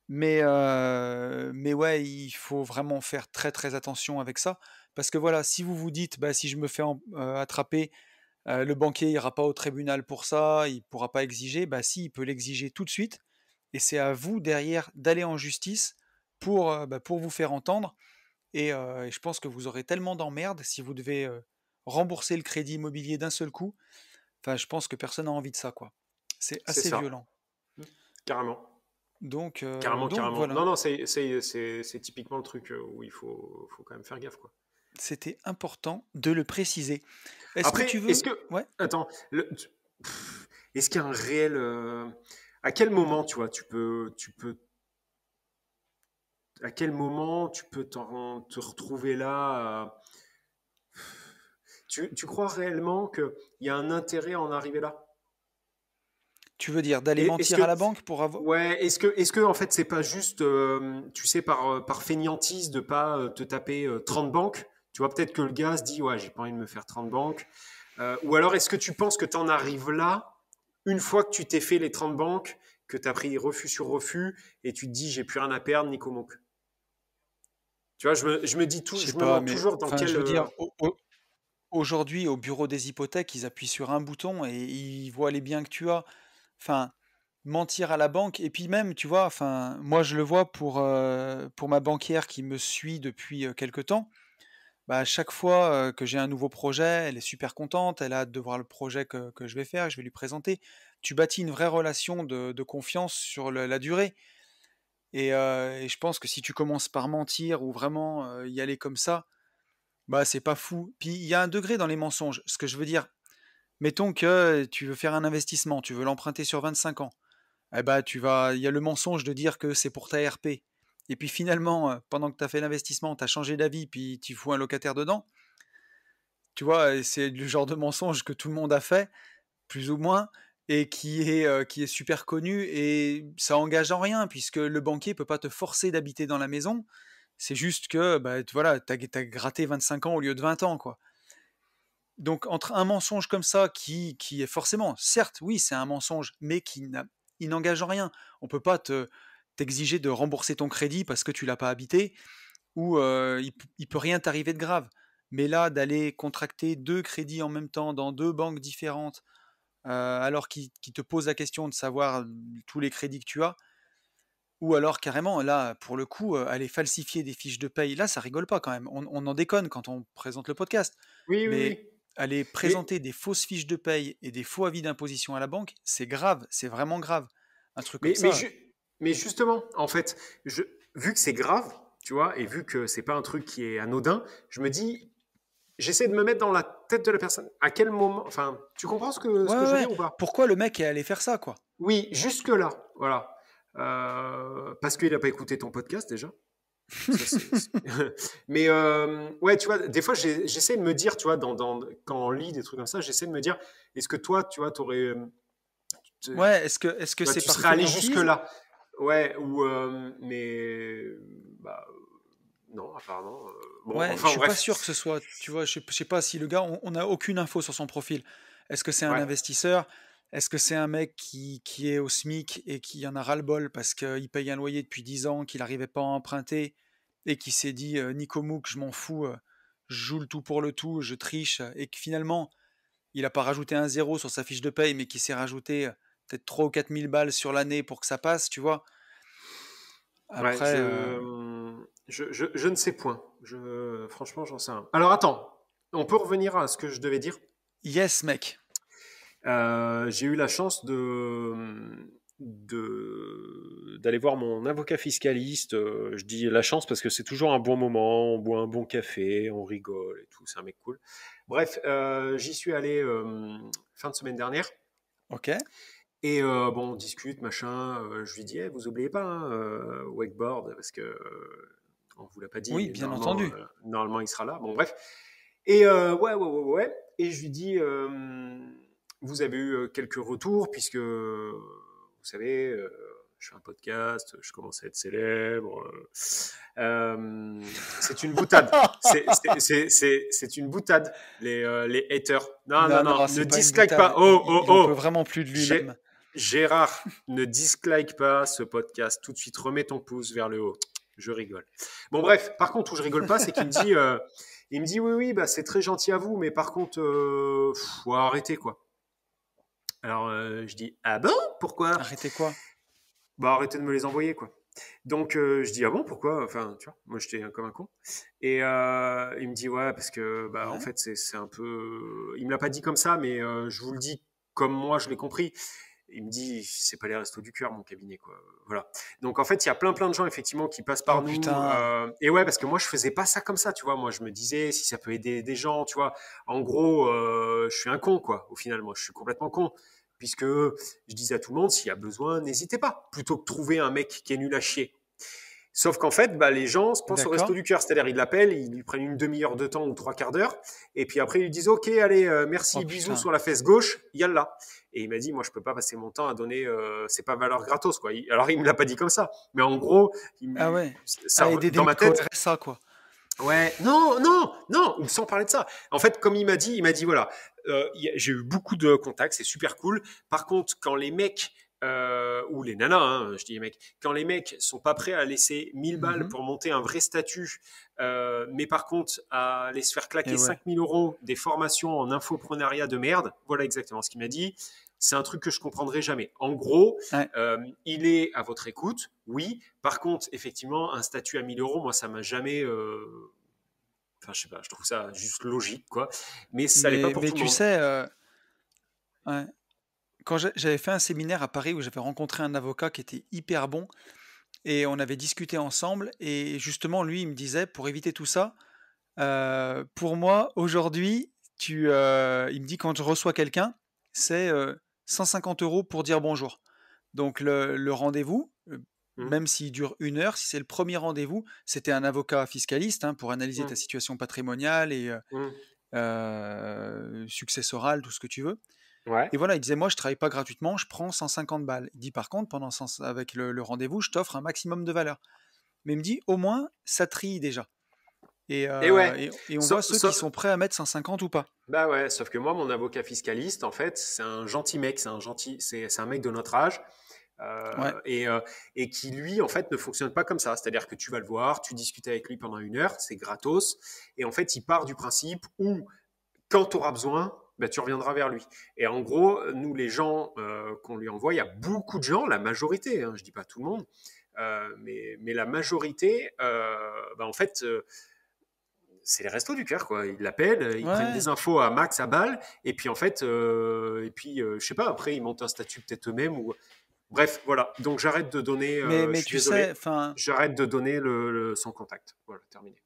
Mais ouais, il faut vraiment faire très, très attention avec ça. Parce que voilà, si vous vous dites: «Bah, si je me fais attraper, le banquier ira pas au tribunal pour ça, il pourra pas exiger», bah si, il peut l'exiger tout de suite et c'est à vous derrière d'aller en justice pour vous faire entendre et je pense que vous aurez tellement d'emmerdes si vous devez, rembourser le crédit immobilier d'un seul coup. Enfin, je pense que personne n'a envie de ça, quoi. C'est C'est assez ça. violent. Carrément. Donc Carrément. Non, voilà. non, c'est typiquement le truc où faut quand même faire gaffe, quoi. C'était important de le préciser. Est-ce que tu Après, est-ce veux que. ouais, Attends. Est-ce qu'il y a un réel. À quel moment, tu vois, tu peux. À quel moment tu peux te retrouver là tu crois réellement qu'il y a un intérêt à en arriver là? tu veux dire d'aller Et est-ce mentir à que. la banque pour avoir Ouais, est-ce que en fait c'est pas juste, tu sais, par fainéantise de pas te taper 30 banques. Tu vois, peut-être que le gars se dit, ouais, j'ai pas envie de me faire 30 banques. Ou alors est-ce que tu penses que tu en arrives là, une fois que tu t'es fait les 30 banques, que tu as pris refus sur refus, et tu te dis, j'ai plus rien à perdre, Nico Monk. Tu vois, je sais je me pas, demande mais toujours dans enfin, je quel. veux dire, aujourd'hui, au bureau des hypothèques, ils appuient sur un bouton et ils voient les biens que tu as. Enfin, mentir à la banque et puis même, tu vois, enfin, moi je le vois pour ma banquière qui me suit depuis, quelque temps. Bah, à chaque fois, que j'ai un nouveau projet, elle est super contente, elle a hâte de voir le projet que je vais faire, que je vais lui présenter. Tu bâtis une vraie relation de confiance sur la durée. Et je pense que si tu commences par mentir ou vraiment y aller comme ça, bah c'est pas fou. Puis il y a un degré dans les mensonges. Ce que je veux dire, mettons que tu veux faire un investissement, tu veux l'emprunter sur 25 ans. Eh bah il y a le mensonge de dire que c'est pour ta RP. Et puis finalement, pendant que tu as fait l'investissement, tu as changé d'avis, puis tu fous un locataire dedans. Tu vois, c'est le genre de mensonge que tout le monde a fait, plus ou moins, et qui est super connu, et ça engage en rien, puisque le banquier peut pas te forcer d'habiter dans la maison. C'est juste que, bah, voilà, t'as gratté 25 ans au lieu de 20 ans, quoi. Donc, entre un mensonge comme ça, qui est forcément, certes, oui, c'est un mensonge, mais il n'engage en rien. On peut pas t'exiger de rembourser ton crédit parce que tu l'as pas habité, ou il peut rien t'arriver de grave. Mais là, d'aller contracter deux crédits en même temps dans deux banques différentes, alors qu'ils te posent la question de savoir tous les crédits que tu as, ou alors carrément, là, pour le coup, aller falsifier des fiches de paye, là, ça rigole pas quand même. On en déconne quand on présente le podcast. Oui, oui, Mais oui. aller Mais, présenter des fausses fiches de paye et des faux avis d'imposition à la banque, c'est grave, c'est vraiment grave. Un truc comme mais, mais, ça, ju- mais justement, en fait, vu que c'est grave, tu vois, et vu que c'est pas un truc qui est anodin, je me dis, j'essaie de me mettre dans la tête de la personne. À quel moment, enfin, tu comprends ouais, ce que ouais, je veux ouais. dire ou pas? Pourquoi le mec est allé faire ça, quoi? Oui, jusque-là, voilà. Parce qu'il n'a pas écouté ton podcast déjà. Ça, Mais ouais, tu vois, des fois, j'essaie de me dire, tu vois, quand on lit des trucs comme ça, j'essaie de me dire, est-ce que toi, tu vois, Ouais, est-ce que tu vois, c'est tu par serais allé fainéantise? jusque-là? Ouais, mais bah, non, apparemment. Bon, Ouais, je enfin suis pas bref. sûr que ce soit, tu vois, je sais pas si le gars, on n'a aucune info sur son profil. Est-ce que c'est un Ouais, investisseur? Est-ce que c'est un mec qui est au SMIC et qui en a ras-le-bol parce qu'il paye un loyer depuis 10 ans, qu'il n'arrivait pas à emprunter et qui s'est dit Nico Mouk, je m'en fous, je joue le tout pour le tout, je triche, et que finalement, il a pas rajouté un zéro sur sa fiche de paye, mais qui s'est rajouté peut-être 3 ou 4 000 balles sur l'année pour que ça passe, tu vois. ouais, Après, je ne sais point. Franchement, j'en sais rien. Alors attends, on peut revenir à ce que je devais dire. yes, mec. J'ai eu la chance d'aller voir mon avocat fiscaliste. Je dis la chance parce que c'est toujours un bon moment, on boit un bon café, on rigole et tout, c'est un mec cool. Bref, j'y suis allé fin de semaine dernière Ok. Et bon, on discute, machin. Je lui dis, eh, vous oubliez pas, hein, wakeboard, parce que on vous l'a pas dit, Oui, mais bien entendu. normalement il sera là. Bon, bref. Et ouais. Et je lui dis, vous avez eu quelques retours, puisque vous savez, je fais un podcast, je commence à être célèbre. C'est une boutade. C'est une boutade, les haters. Non, Non, ne c'est pas une dislike pas. boutade. Il en peut Oh. vraiment plus de lui-même. Gérard, ne dislike pas ce podcast. Tout de suite, remets ton pouce vers le haut. Je rigole. Bon, bref, par contre, où je rigole pas, c'est qu'il me dit, oui, bah, c'est très gentil à vous, mais par contre, faut arrêter, quoi. Alors, je dis, ah bon, pourquoi? Arrêtez quoi? Bah, arrêtez de me les envoyer, quoi. Donc, je dis, ah bon, pourquoi? Enfin, tu vois, moi, j'étais comme un con. Et il me dit, ouais, parce que, bah, en fait, c'est un peu. Il me l'a pas dit comme ça, mais je vous le dis comme moi, je l'ai compris. Il me dit, c'est pas les Restos du Cœur, mon cabinet, quoi. Voilà. Donc, en fait, il y a plein de gens, effectivement, qui passent par nous. Putain. Et ouais, parce que moi, je faisais pas ça comme ça, tu vois. Moi, je me disais, si ça peut aider des gens, tu vois. En gros, je suis un con, quoi. Au final, moi, je suis complètement con. Puisque je disais à tout le monde, s'il y a besoin, n'hésitez pas. Plutôt que trouver un mec qui est nul à chier. Sauf qu'en fait, bah, les gens se pensent au Resto du Cœur. C'est-à-dire, ils l'appellent, ils lui prennent une demi-heure de temps ou 3/4 d'heure. Et puis après, ils lui disent, OK, allez, merci, bisous sur la fesse gauche, yallah. Et il m'a dit, moi, je peux pas passer mon temps à donner, c'est pas valeur gratos, quoi. Alors, il me l'a pas dit comme ça. Mais en gros, ça, dans ma tête. Ça, quoi. Ouais, non, sans parler de ça. En fait, comme il m'a dit, voilà, j'ai eu beaucoup de contacts, c'est super cool. Par contre, quand les mecs, ou les nanas, hein, je dis les mecs, quand les mecs sont pas prêts à laisser 1000 balles pour monter un vrai statut, mais par contre, à aller se faire claquer 5000 € des formations en infoprenariat de merde, voilà exactement ce qu'il m'a dit. C'est un truc que je comprendrai jamais. En gros, il est à votre écoute, oui. Par contre, effectivement, un statut à 1000 €, moi, ça m'a jamais. Enfin, je sais pas, je trouve ça juste logique, quoi. Mais ça l'est pas pour tout le monde. Mais tu sais, quand j'avais fait un séminaire à Paris où j'avais rencontré un avocat qui était hyper bon et on avait discuté ensemble. Et justement, lui, il me disait, pour éviter tout ça, pour moi, aujourd'hui, il me dit, quand je reçois quelqu'un, c'est 150 € pour dire bonjour. Donc le rendez-vous, même s'il dure 1 heure, si c'est le premier rendez-vous, c'était un avocat fiscaliste pour analyser ta situation patrimoniale et successorale, tout ce que tu veux. Ouais. Et voilà, il disait, moi je travaille pas gratuitement, je prends 150 balles. Il dit, par contre, avec le rendez-vous, je t'offre un maximum de valeur. Mais il me dit, au moins, ça trie déjà. Et on voit ceux qui sont prêts à mettre 150 ou pas. Bah ouais, sauf que moi, mon avocat fiscaliste, en fait, c'est un gentil mec, c'est un mec de notre âge. Et qui lui en fait ne fonctionne pas comme ça, c'est-à-dire que tu vas le voir, tu discutes avec lui pendant 1 heure, c'est gratos, et en fait il part du principe où quand tu auras besoin, bah, tu reviendras vers lui. Et en gros, nous les gens qu'on lui envoie, il y a beaucoup de gens, la majorité, je dis pas tout le monde, mais la majorité, bah, en fait c'est les Restos du Cœur, quoi. Ils l'appellent, ils prennent des infos à max à balle, et puis en fait, je sais pas, après ils montent un statut peut-être eux-mêmes ou. Bref, voilà. Donc j'arrête de donner. Mais tu sais, j'arrête de donner son contact. Voilà, terminé.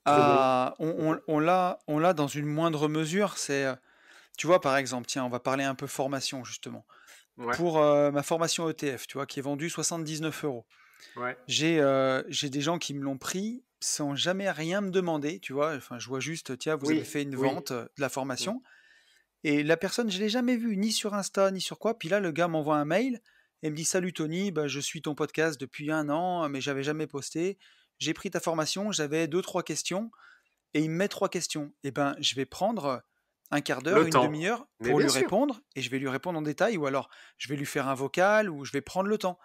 On l'a dans une moindre mesure. C'est, tu vois, par exemple, tiens, on va parler un peu formation justement. Ouais. Pour ma formation ETF, tu vois, qui est vendue 79 €. Ouais. J'ai des gens qui me l'ont pris sans jamais rien me demander, tu vois. Enfin, je vois juste, tiens, vous avez fait une vente de la formation. Et la personne, je ne l'ai jamais vue, ni sur Insta, ni sur quoi. Puis là, le gars m'envoie un mail et me dit, salut Tony, je suis ton podcast depuis 1 an, mais j'avais jamais posté. J'ai pris ta formation, j'avais 2-3 questions. Et il me met 3 questions. Et je vais prendre un quart d'heure, une demi-heure pour lui répondre. Et je vais lui répondre en détail. Ou alors, je vais lui faire un vocal ou je vais prendre le temps.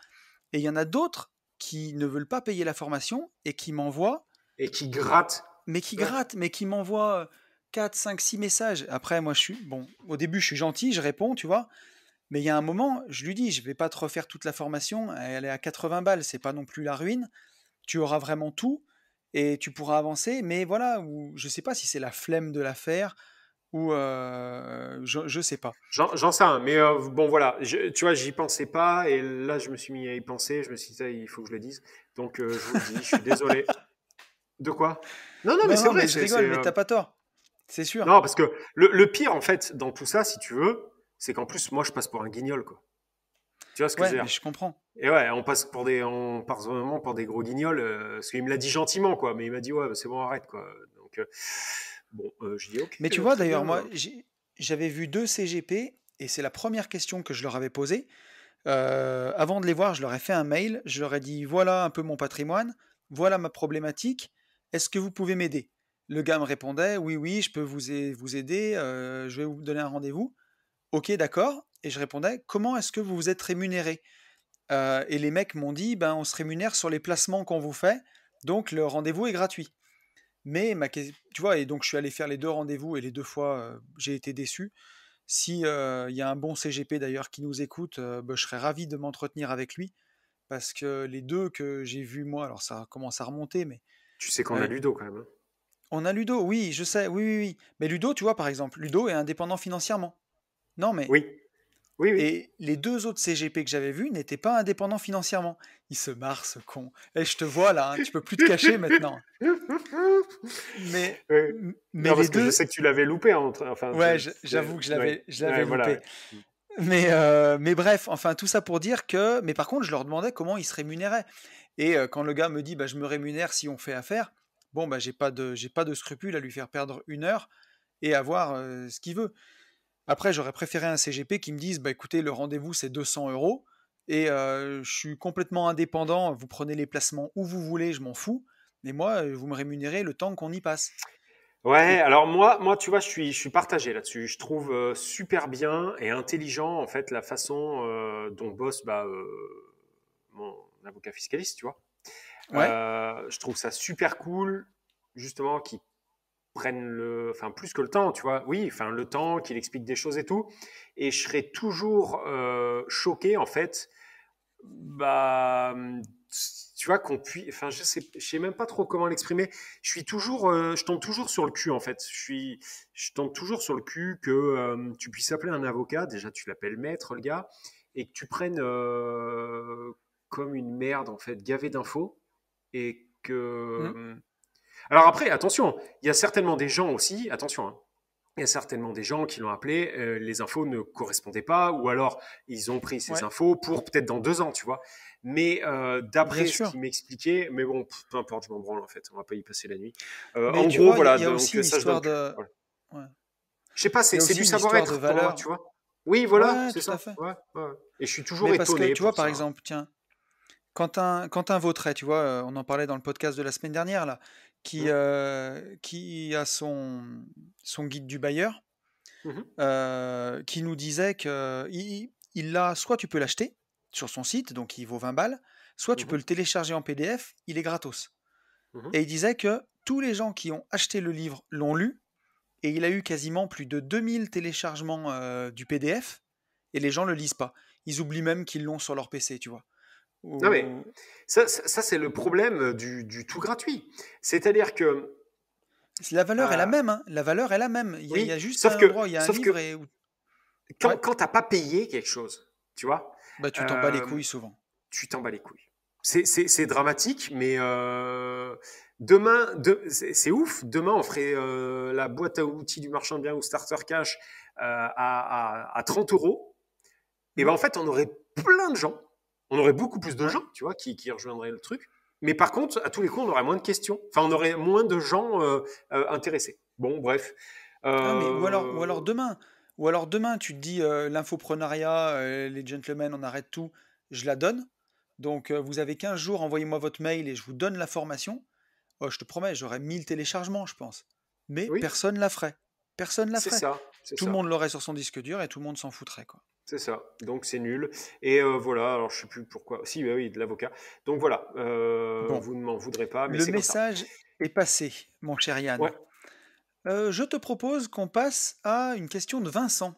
Et il y en a d'autres qui ne veulent pas payer la formation et qui m'envoient. Et qui grattent. Mais qui m'envoient 4, 5, 6 messages. Après, moi, au début, je suis gentil, je réponds, tu vois. Mais il y a un moment, je lui dis, je ne vais pas te refaire toute la formation. Elle est à 80 balles, c'est pas non plus la ruine. Tu auras vraiment tout et tu pourras avancer. Mais voilà, je ne sais pas si c'est la flemme de la faire ou je ne sais pas. J'en sais rien, mais bon, voilà. Tu vois, j'y pensais pas et là, je me suis mis à y penser. Je me suis dit, il faut que je le dise. Donc, je vous le dis, je suis désolé. De quoi? Non, mais c'est vrai. Mais je rigole, mais t'as pas tort. C'est sûr. Non, parce que le pire, en fait, dans tout ça, si tu veux, c'est qu'en plus, moi, je passe pour un guignol, quoi. Tu vois ce que je veux Ouais, dire? mais je comprends. Et ouais, on passe vraiment pour des gros guignols, parce qu'il me l'a dit gentiment, quoi, mais il m'a dit, ouais, bah, c'est bon, arrête, quoi. Donc, bon, je dis, ok, Mais tu vois, très d'ailleurs, bien. moi, j'avais vu 2 CGP et c'est la première question que je leur avais posée. Avant de les voir, je leur ai fait un mail. Je leur ai dit, voilà un peu mon patrimoine, voilà ma problématique. Est-ce que vous pouvez m'aider? Le gars me répondait, oui, oui, je peux vous aider. Je vais vous donner un rendez-vous. Ok, d'accord. Et je répondais, comment est-ce que vous vous êtes rémunéré? Et les mecs m'ont dit, ben, on se rémunère sur les placements qu'on vous fait, donc le rendez-vous est gratuit. Mais tu vois, et donc je suis allé faire les 2 rendez-vous et les 2 fois, j'ai été déçu. Si il y a un bon CGP d'ailleurs qui nous écoute, bah, je serais ravi de m'entretenir avec lui parce que les 2 que j'ai vus moi, alors ça commence à remonter, mais Tu sais qu'on a euh, Ludo, quand même, hein. on a Ludo, oui, je sais, oui, oui, oui. Mais Ludo, tu vois, par exemple, Ludo est indépendant financièrement. Non, mais Oui, oui, oui. et les 2 autres CGP que j'avais vus n'étaient pas indépendants financièrement. Il se marre, ce con. Et je te vois là, hein, tu peux plus te cacher maintenant. Mais, Ouais. mais Non, les parce que je deux, sais que tu l'avais loupé, hein, enfin, ouais, j'avoue que ouais. je Ouais, l'avais voilà. loupé. Mais bref, enfin tout ça pour dire que, mais par contre, je leur demandais comment ils se rémunéraient. Et quand le gars me dit, bah, je me rémunère si on fait affaire, bon, bah, j'ai pas de scrupule à lui faire perdre 1 heure et avoir ce qu'il veut. Après, j'aurais préféré un CGP qui me dise, bah, écoutez, le rendez-vous c'est 200 € et je suis complètement indépendant, vous prenez les placements où vous voulez, je m'en fous. Mais moi, vous me rémunérez le temps qu'on y passe. Ouais, Et alors moi, tu vois, je suis partagé là-dessus. Je trouve super bien et intelligent, en fait, la façon dont bosse mon avocat fiscaliste, tu vois. ouais, Je trouve ça super cool, justement, qu'ils prennent enfin, plus que le temps, tu vois. Oui, enfin, le temps, qu'il explique des choses et tout. Et je serais toujours choqué, en fait, bah, tu vois, enfin, je sais même pas trop comment l'exprimer. Je tombe toujours sur le cul, en fait. Je tombe toujours sur le cul que tu puisses appeler un avocat. Déjà, tu l'appelles maître, le gars, et que tu prennes comme une merde, en fait, gavé d'infos, et que. hmm, Alors après, attention, il y a certainement des gens aussi, attention, hein, il y a certainement des gens qui l'ont appelé, les infos ne correspondaient pas, ou alors ils ont pris ces ouais, infos pour peut-être dans 2 ans, tu vois. Mais bien d'après ce sûr. qu'il m'expliquait, mais bon, peu importe, je m'en branle en fait, on va pas y passer la nuit. Mais En tu gros, vois, voilà, il y a donc aussi une ça je donne histoire plus. de, Voilà. ouais. Je sais pas, Il y a c'est du aussi une histoire de savoir-être pour moi, valeur. tu vois. Oui, voilà, Ouais, c'est tout à ça. fait. Ouais, ouais. Et je suis toujours Mais parce que étonné tu vois, pour par ça, hein. exemple, tiens, Quentin Vautret, tu vois, on en parlait dans le podcast de la semaine dernière, là, Hum, qui a son guide du bailleur, mhm, qui nous disait que il l'a, soit tu peux l'acheter sur son site, donc il vaut 20 balles, soit tu peux mhm, le télécharger en PDF, il est gratos. mhm. Et il disait que tous les gens qui ont acheté le livre l'ont lu, et il a eu quasiment plus de 2000 téléchargements du PDF, et les gens le lisent pas. Ils oublient même qu'ils l'ont sur leur PC, tu vois. Non mais Ou- ça c'est le problème du tout gratuit. C'est-à-dire que La valeur est la euh, même, hein. La valeur est la même. Il y oui, a juste un endroit où il y a un sauf livre que et où... quand, Ouais, quand t'as pas payé quelque chose, tu vois, bah tu t'en bats les euh, couilles souvent. tu t'en bats les couilles. C'est dramatique, mais c'est ouf. Demain, on ferait la boîte à outils du marchand de biens ou Starter Cash à 30 euros. Et ben Hmm. en fait, on aurait plein de gens, on aurait beaucoup plus de Ouais. gens, tu vois, qui rejoindraient le truc. Mais par contre, à tous les coups, on aurait moins de questions. Enfin, on aurait moins de gens intéressés. Bon, bref. Ah, mais Euh, ou alors demain, tu te dis l'infoprenariat, les gentlemen, on arrête tout, je la donne. Donc vous avez 15 jours, envoyez-moi votre mail et je vous donne la formation. Oh, je te promets, j'aurai 1000 téléchargements, je pense. Mais oui, personne la ferait. Personne la c'est ferait. ça, c'est Tout le ça. monde l'aurait sur son disque dur et tout le monde s'en foutrait, quoi. C'est ça, donc c'est nul. Et voilà, alors je sais plus pourquoi. Si, bah oui, de l'avocat. Donc voilà, Bon, vous ne m'en voudrez pas, mais le c'est comme ça. message est passé, mon cher Ouais, Yann. Je te propose qu'on passe à une question de Vincent.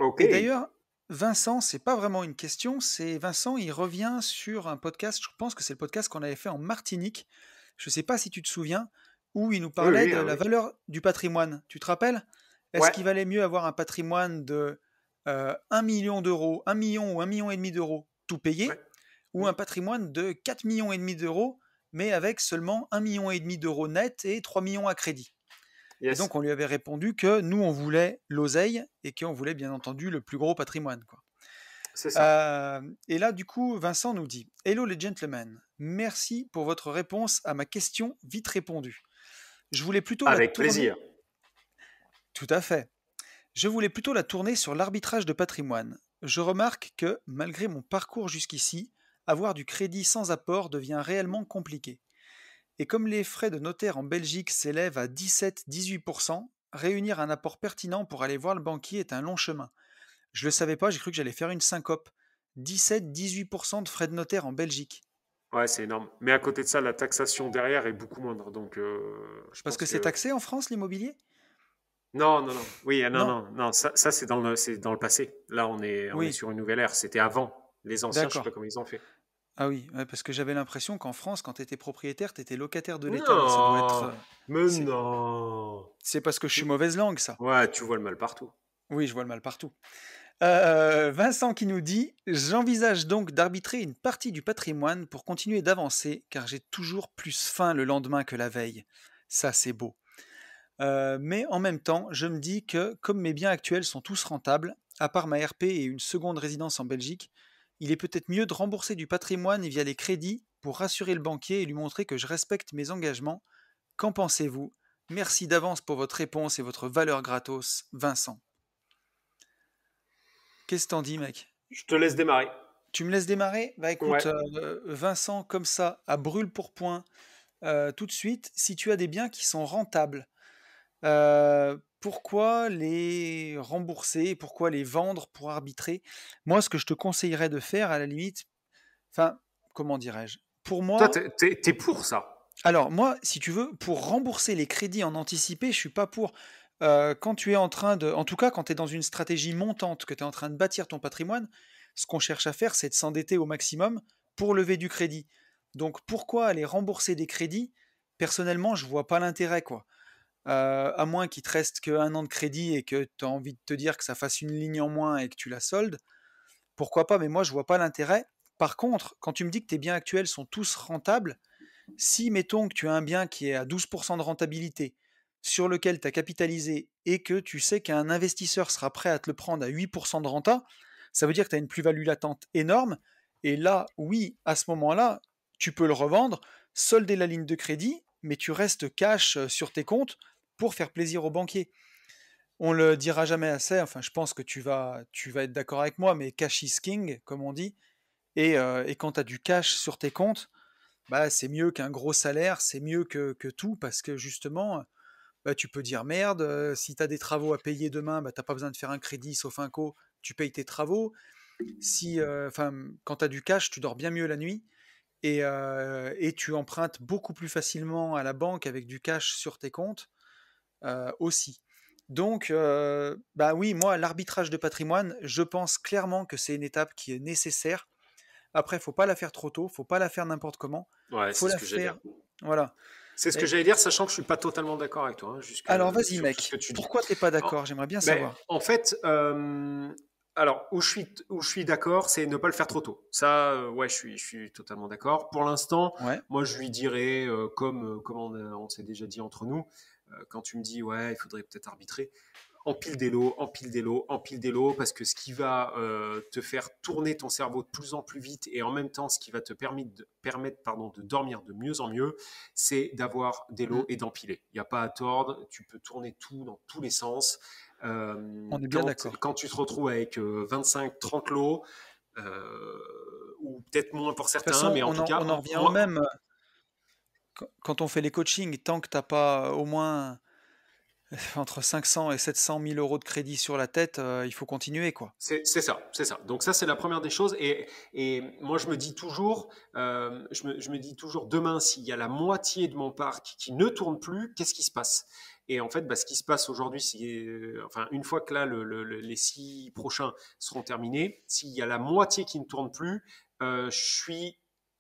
ok. Et d'ailleurs, Vincent, c'est pas vraiment une question, c'est Vincent, il revient sur un podcast, je pense que c'est le podcast qu'on avait fait en Martinique, je sais pas si tu te souviens, où il nous Oui, parlait oui, de ah la oui. valeur du patrimoine. Tu te rappelles? Est-ce Ouais, qu'il valait mieux avoir un patrimoine de 1 million d'euros, 1 million ou 1,5 million d'euros, tout ouais. payé, ou Mm. un patrimoine de 4,5 millions d'euros, mais avec seulement 1,5 million d'euros net et 3 millions à crédit? Et donc, on lui avait répondu que nous, on voulait l'oseille et qu'on voulait bien entendu le plus gros patrimoine, quoi. C'est ça. Et là, du coup, Vincent nous dit « Hello les gentlemen, merci pour votre réponse à ma question vite répondue. Je voulais plutôt Avec plaisir. Tout à fait. Je voulais plutôt la tourner sur l'arbitrage de patrimoine. Je remarque que, malgré mon parcours jusqu'ici, avoir du crédit sans apport devient réellement compliqué. Et comme les frais de notaire en Belgique s'élèvent à 17-18%, réunir un apport pertinent pour aller voir le banquier est un long chemin. Je le savais pas, j'ai cru que j'allais faire une syncope. 17-18% de frais de notaire en Belgique. Ouais, c'est énorme. Mais à côté de ça, la taxation derrière est beaucoup moindre. Donc, je Parce pense que c'est que... taxé en France, l'immobilier? Non, non, non. Oui, non, Non. non, non. Ça c'est dans le passé. Là, on est Oui, sur une nouvelle ère. C'était avant. Les anciens, je sais pas d'accord. comment ils ont fait. Ah oui, ouais, parce que j'avais l'impression qu'en France, quand tu étais propriétaire, tu étais locataire de l'État, mais ça doit être... Non, mais c'est non. c'est parce que je suis mauvaise langue, ça. Ouais, tu vois le mal partout. Oui, je vois le mal partout. Vincent qui nous dit « J'envisage donc d'arbitrer une partie du patrimoine pour continuer d'avancer, car j'ai toujours plus faim le lendemain que la veille. » Ça, c'est beau. Mais en même temps, je me dis que, comme mes biens actuels sont tous rentables, à part ma RP et une seconde résidence en Belgique, il est peut-être mieux de rembourser du patrimoine via les crédits pour rassurer le banquier et lui montrer que je respecte mes engagements. Qu'en pensez-vous? Merci d'avance pour votre réponse et votre valeur gratos, Vincent. Qu'est-ce que t'en dis, mec? Je te laisse démarrer. Tu me laisses démarrer? Bah Ouais. écoute, Vincent, comme ça, à brûle pour point, tout de suite, si tu as des biens qui sont rentables, pourquoi les rembourser? Pourquoi les vendre pour arbitrer? Moi, ce que je te conseillerais de faire, à la limite, enfin, comment dirais-je? Pour Toi, moi, t'es pour ça. alors moi, si tu veux, pour rembourser les crédits en anticipé, je suis pas pour. Quand tu es en train de, en tout cas, quand tu es dans une stratégie montante, que tu es en train de bâtir ton patrimoine, ce qu'on cherche à faire, c'est de s'endetter au maximum pour lever du crédit. Donc pourquoi aller rembourser des crédits? Personnellement, je vois pas l'intérêt, quoi. À moins qu'il te reste qu'un an de crédit et que tu as envie de te dire que ça fasse une ligne en moins et que tu la soldes, pourquoi pas, mais moi je vois pas l'intérêt. Par contre, quand tu me dis que tes biens actuels sont tous rentables, si mettons que tu as un bien qui est à 12% de rentabilité, sur lequel tu as capitalisé et que tu sais qu'un investisseur sera prêt à te le prendre à 8% de renta, ça veut dire que tu as une plus-value latente énorme. Et là, oui, à ce moment-là, tu peux le revendre, solder la ligne de crédit, mais tu restes cash sur tes comptes pour faire plaisir aux banquiers. On le dira jamais assez, enfin je pense que tu vas être d'accord avec moi, mais cash is king, comme on dit. Et quand tu as du cash sur tes comptes, bah, c'est mieux qu'un gros salaire, c'est mieux que tout, parce que justement, bah, tu peux dire merde, si tu as des travaux à payer demain, bah, tu n'as pas besoin de faire un crédit, sauf un co, tu payes tes travaux. Si, quand tu as du cash, tu dors bien mieux la nuit, et tu empruntes beaucoup plus facilement à la banque avec du cash sur tes comptes aussi. Donc, bah oui, moi, l'arbitrage de patrimoine, je pense clairement que c'est une étape qui est nécessaire. Après, faut pas la faire trop tôt, faut pas la faire n'importe comment. Ouais, Faut c'est ce la que j'allais faire, dire. voilà. C'est ce que Et- j'allais dire, sachant que je suis pas totalement d'accord avec toi, alors, vas-y, sur tout ce que mec. tu dis. Pourquoi t'es pas En, d'accord? J'aimerais bien ben, savoir. en fait, alors où je suis d'accord, c'est ne pas le faire trop tôt. Ça, ouais, je suis totalement d'accord. Pour l'instant, Ouais. moi, je lui dirais, comme on s'est déjà dit entre nous, quand tu me dis, ouais, il faudrait peut-être arbitrer, empile des lots, empile des lots, empile des lots, parce que ce qui va te faire tourner ton cerveau de plus en plus vite et en même temps ce qui va te permettre de dormir de mieux en mieux, c'est d'avoir des Mm. lots et d'empiler. Il n'y a pas à tordre, tu peux tourner tout dans tous les sens. On est bien d'accord. Quand tu te retrouves avec 25-30 lots, ou peut-être moins pour De toute certains, façon, mais en tout cas, on en revient au même. Quand on fait les coachings, tant que t'as pas au moins entre 500 et 700 000 euros de crédit sur la tête, il faut continuer, quoi. C'est ça, c'est ça. Donc ça, c'est la première des choses. Et moi, je me dis toujours, je me dis toujours, demain, s'il y a la moitié de mon parc qui ne tourne plus, qu'est-ce qui se passe? Et en fait, bah, ce qui se passe aujourd'hui, enfin, une fois que là, les 6 prochains seront terminés, s'il y a la moitié qui ne tourne plus,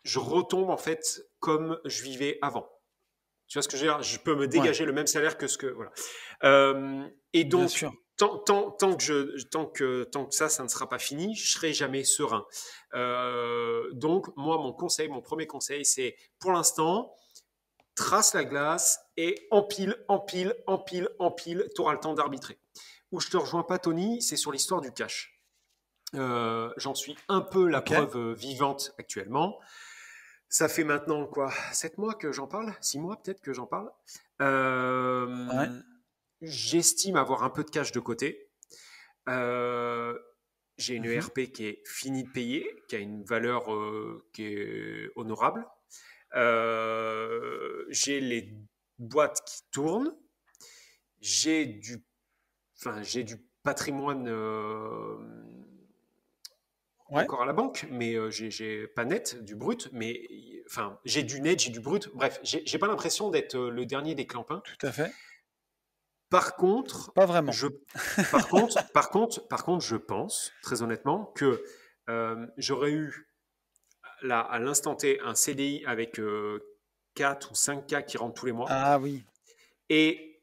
je retombe en fait comme je vivais avant. Tu vois ce que je veux dire? Je peux me Ouais, dégager le même salaire que ce que voilà. Et bien donc, sûr. tant que ça ne sera pas fini, je serai jamais serein. Donc, moi, mon premier conseil, c'est pour l'instant, trace la glace et empile, tu auras le temps d'arbitrer. Où je te rejoins pas, Tony, c'est sur l'histoire du cash. J'en suis un peu la preuve vivante actuellement. Ça fait maintenant quoi, 7 mois que j'en parle, 6 mois peut-être que j'en parle. J'estime avoir un peu de cash de côté. J'ai une ERP qui est finie de payer, qui a une valeur qui est honorable. J'ai les boîtes qui tournent. J'ai du patrimoine encore à la banque, mais j'ai pas net, du brut, mais enfin j'ai du net, j'ai du brut. Bref, j'ai pas l'impression d'être le dernier des clampins. Tout à fait. Par contre, pas vraiment. Par contre, je pense très honnêtement que j'aurais eu là à l'instant T un CDI avec 4 ou 5 cas qui rentrent tous les mois. Ah oui. Et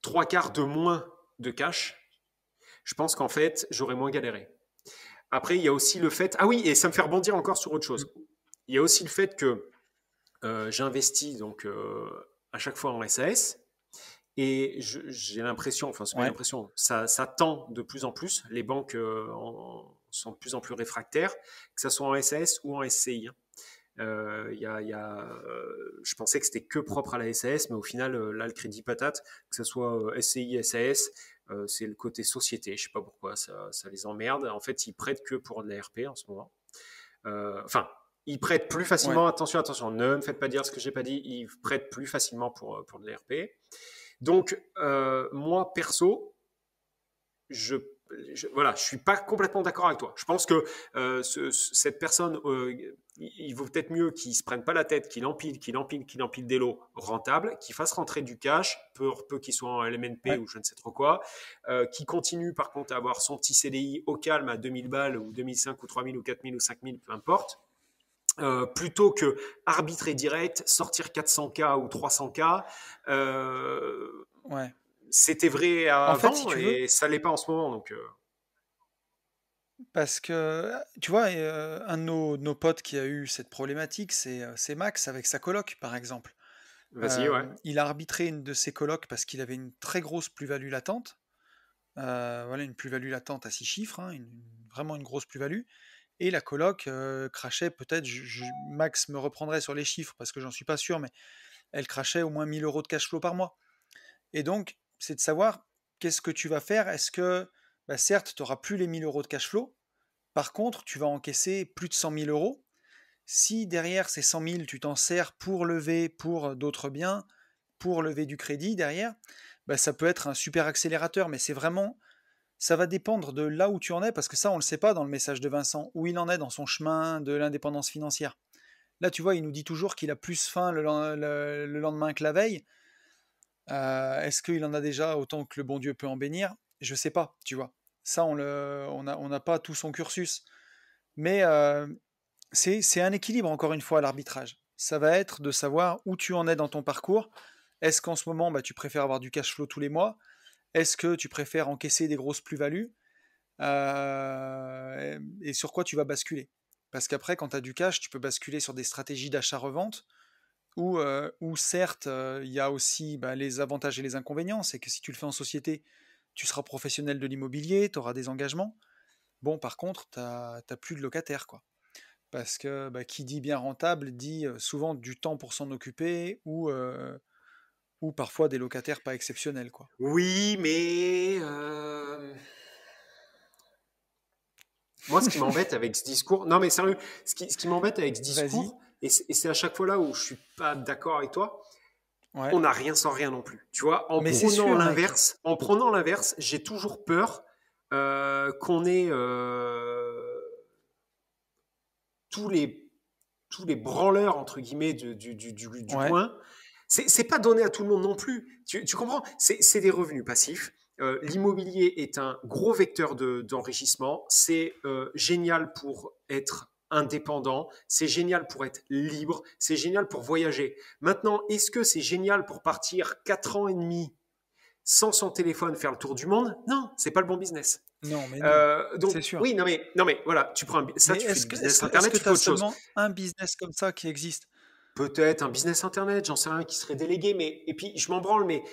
3 quarts de moins de cash. Je pense qu'en fait, j'aurais moins galéré. Après, il y a aussi le fait... Ah oui, et ça me fait rebondir encore sur autre chose. Il y a aussi le fait que j'investis donc à chaque fois en SAS. Et j'ai l'impression, enfin c'est pas l'impression, ça tend de plus en plus. Les banques sont de plus en plus réfractaires, que ce soit en SAS ou en SCI. Je pensais que c'était que propre à la SAS, mais au final, là, le crédit patate, que ce soit SCI, SAS, c'est le côté société. Je sais pas pourquoi, ça les emmerde. En fait, ils prêtent que pour de la RP en ce moment. Enfin, ils prêtent plus facilement. Attention, ne me faites pas dire ce que j'ai pas dit. Ils prêtent plus facilement pour de la RP. Donc, moi, perso, je suis pas complètement d'accord avec toi. Je pense que cette personne, il vaut peut-être mieux qu'il se prenne pas la tête, qu'il empile des lots rentables, qu'il fasse rentrer du cash, peu qu'il soit en LMNP ou je ne sais trop quoi, qui continue par contre à avoir son petit CDI au calme à 2000 balles ou 2005 ou 3000 ou 4000 ou 5000, peu importe. Plutôt que arbitrer direct, sortir 400K ou 300K. C'était vrai avant, en fait, si et ça l'est pas en ce moment. Donc, Parce que, tu vois, un de nos potes qui a eu cette problématique, c'est Max avec sa coloc, par exemple. Vas-y, il a arbitré une de ses colocs parce qu'il avait une très grosse plus-value latente. Une plus-value latente à 6 chiffres, hein, vraiment une grosse plus-value. Et la coloc crachait peut-être, Max me reprendrait sur les chiffres parce que j'en suis pas sûr, mais elle crachait au moins 1000 € de cash flow par mois. Et donc, c'est de savoir qu'est-ce que tu vas faire. Est-ce que, certes, tu n'auras plus les 1000 € de cash flow, par contre, tu vas encaisser plus de 100 000 €. Si derrière ces 100 000, tu t'en sers pour lever pour d'autres biens, pour lever du crédit derrière, ça peut être un super accélérateur, mais c'est vraiment... Ça va dépendre de là où tu en es, parce que ça, on ne le sait pas dans le message de Vincent, où il en est dans son chemin de l'indépendance financière. Là, tu vois, il nous dit toujours qu'il a plus faim le lendemain que la veille. Est-ce qu'il en a déjà autant que le bon Dieu peut en bénir? Je sais pas, tu vois. Ça, on n'a pas tout son cursus. Mais c'est un équilibre, encore une fois, à l'arbitrage. Ça va être de savoir où tu en es dans ton parcours. Est-ce qu'en ce moment, tu préfères avoir du cash flow tous les mois? Est-ce que tu préfères encaisser des grosses plus-values? Et sur quoi tu vas basculer? Parce qu'après, quand tu as du cash, tu peux basculer sur des stratégies d'achat-revente où certes, il y a aussi les avantages et les inconvénients. C'est que si tu le fais en société, tu seras professionnel de l'immobilier, tu auras des engagements. Bon, par contre, tu n'as plus de locataires, quoi. Parce que qui dit bien rentable dit souvent du temps pour s'en occuper ou parfois des locataires pas exceptionnels, quoi. Oui, mais moi, ce qui m'embête avec ce discours... Non, mais sérieux, ce qui m'embête avec ce discours, et c'est à chaque fois là où je suis pas d'accord avec toi, on n'a rien sans rien non plus. Tu vois, en prenant l'inverse, j'ai toujours peur qu'on ait tous les branleurs, entre guillemets, du coin. C'est pas donné à tout le monde non plus. Tu comprends? C'est des revenus passifs. L'immobilier est un gros vecteur d'enrichissement. C'est génial pour être indépendant. C'est génial pour être libre. C'est génial pour voyager. Maintenant, est-ce que c'est génial pour partir 4 ans et demi sans son téléphone faire le tour du monde? Non, c'est pas le bon business. Non, mais non, donc, c'est sûr. Oui, non mais voilà, tu prends ça, tu fais du business internet, tu fais autre chose. Est-ce que tu as seulement un business comme ça qui existe? Peut-être un business internet, j'en sais rien, qui serait délégué, mais et puis je m'en branle, mais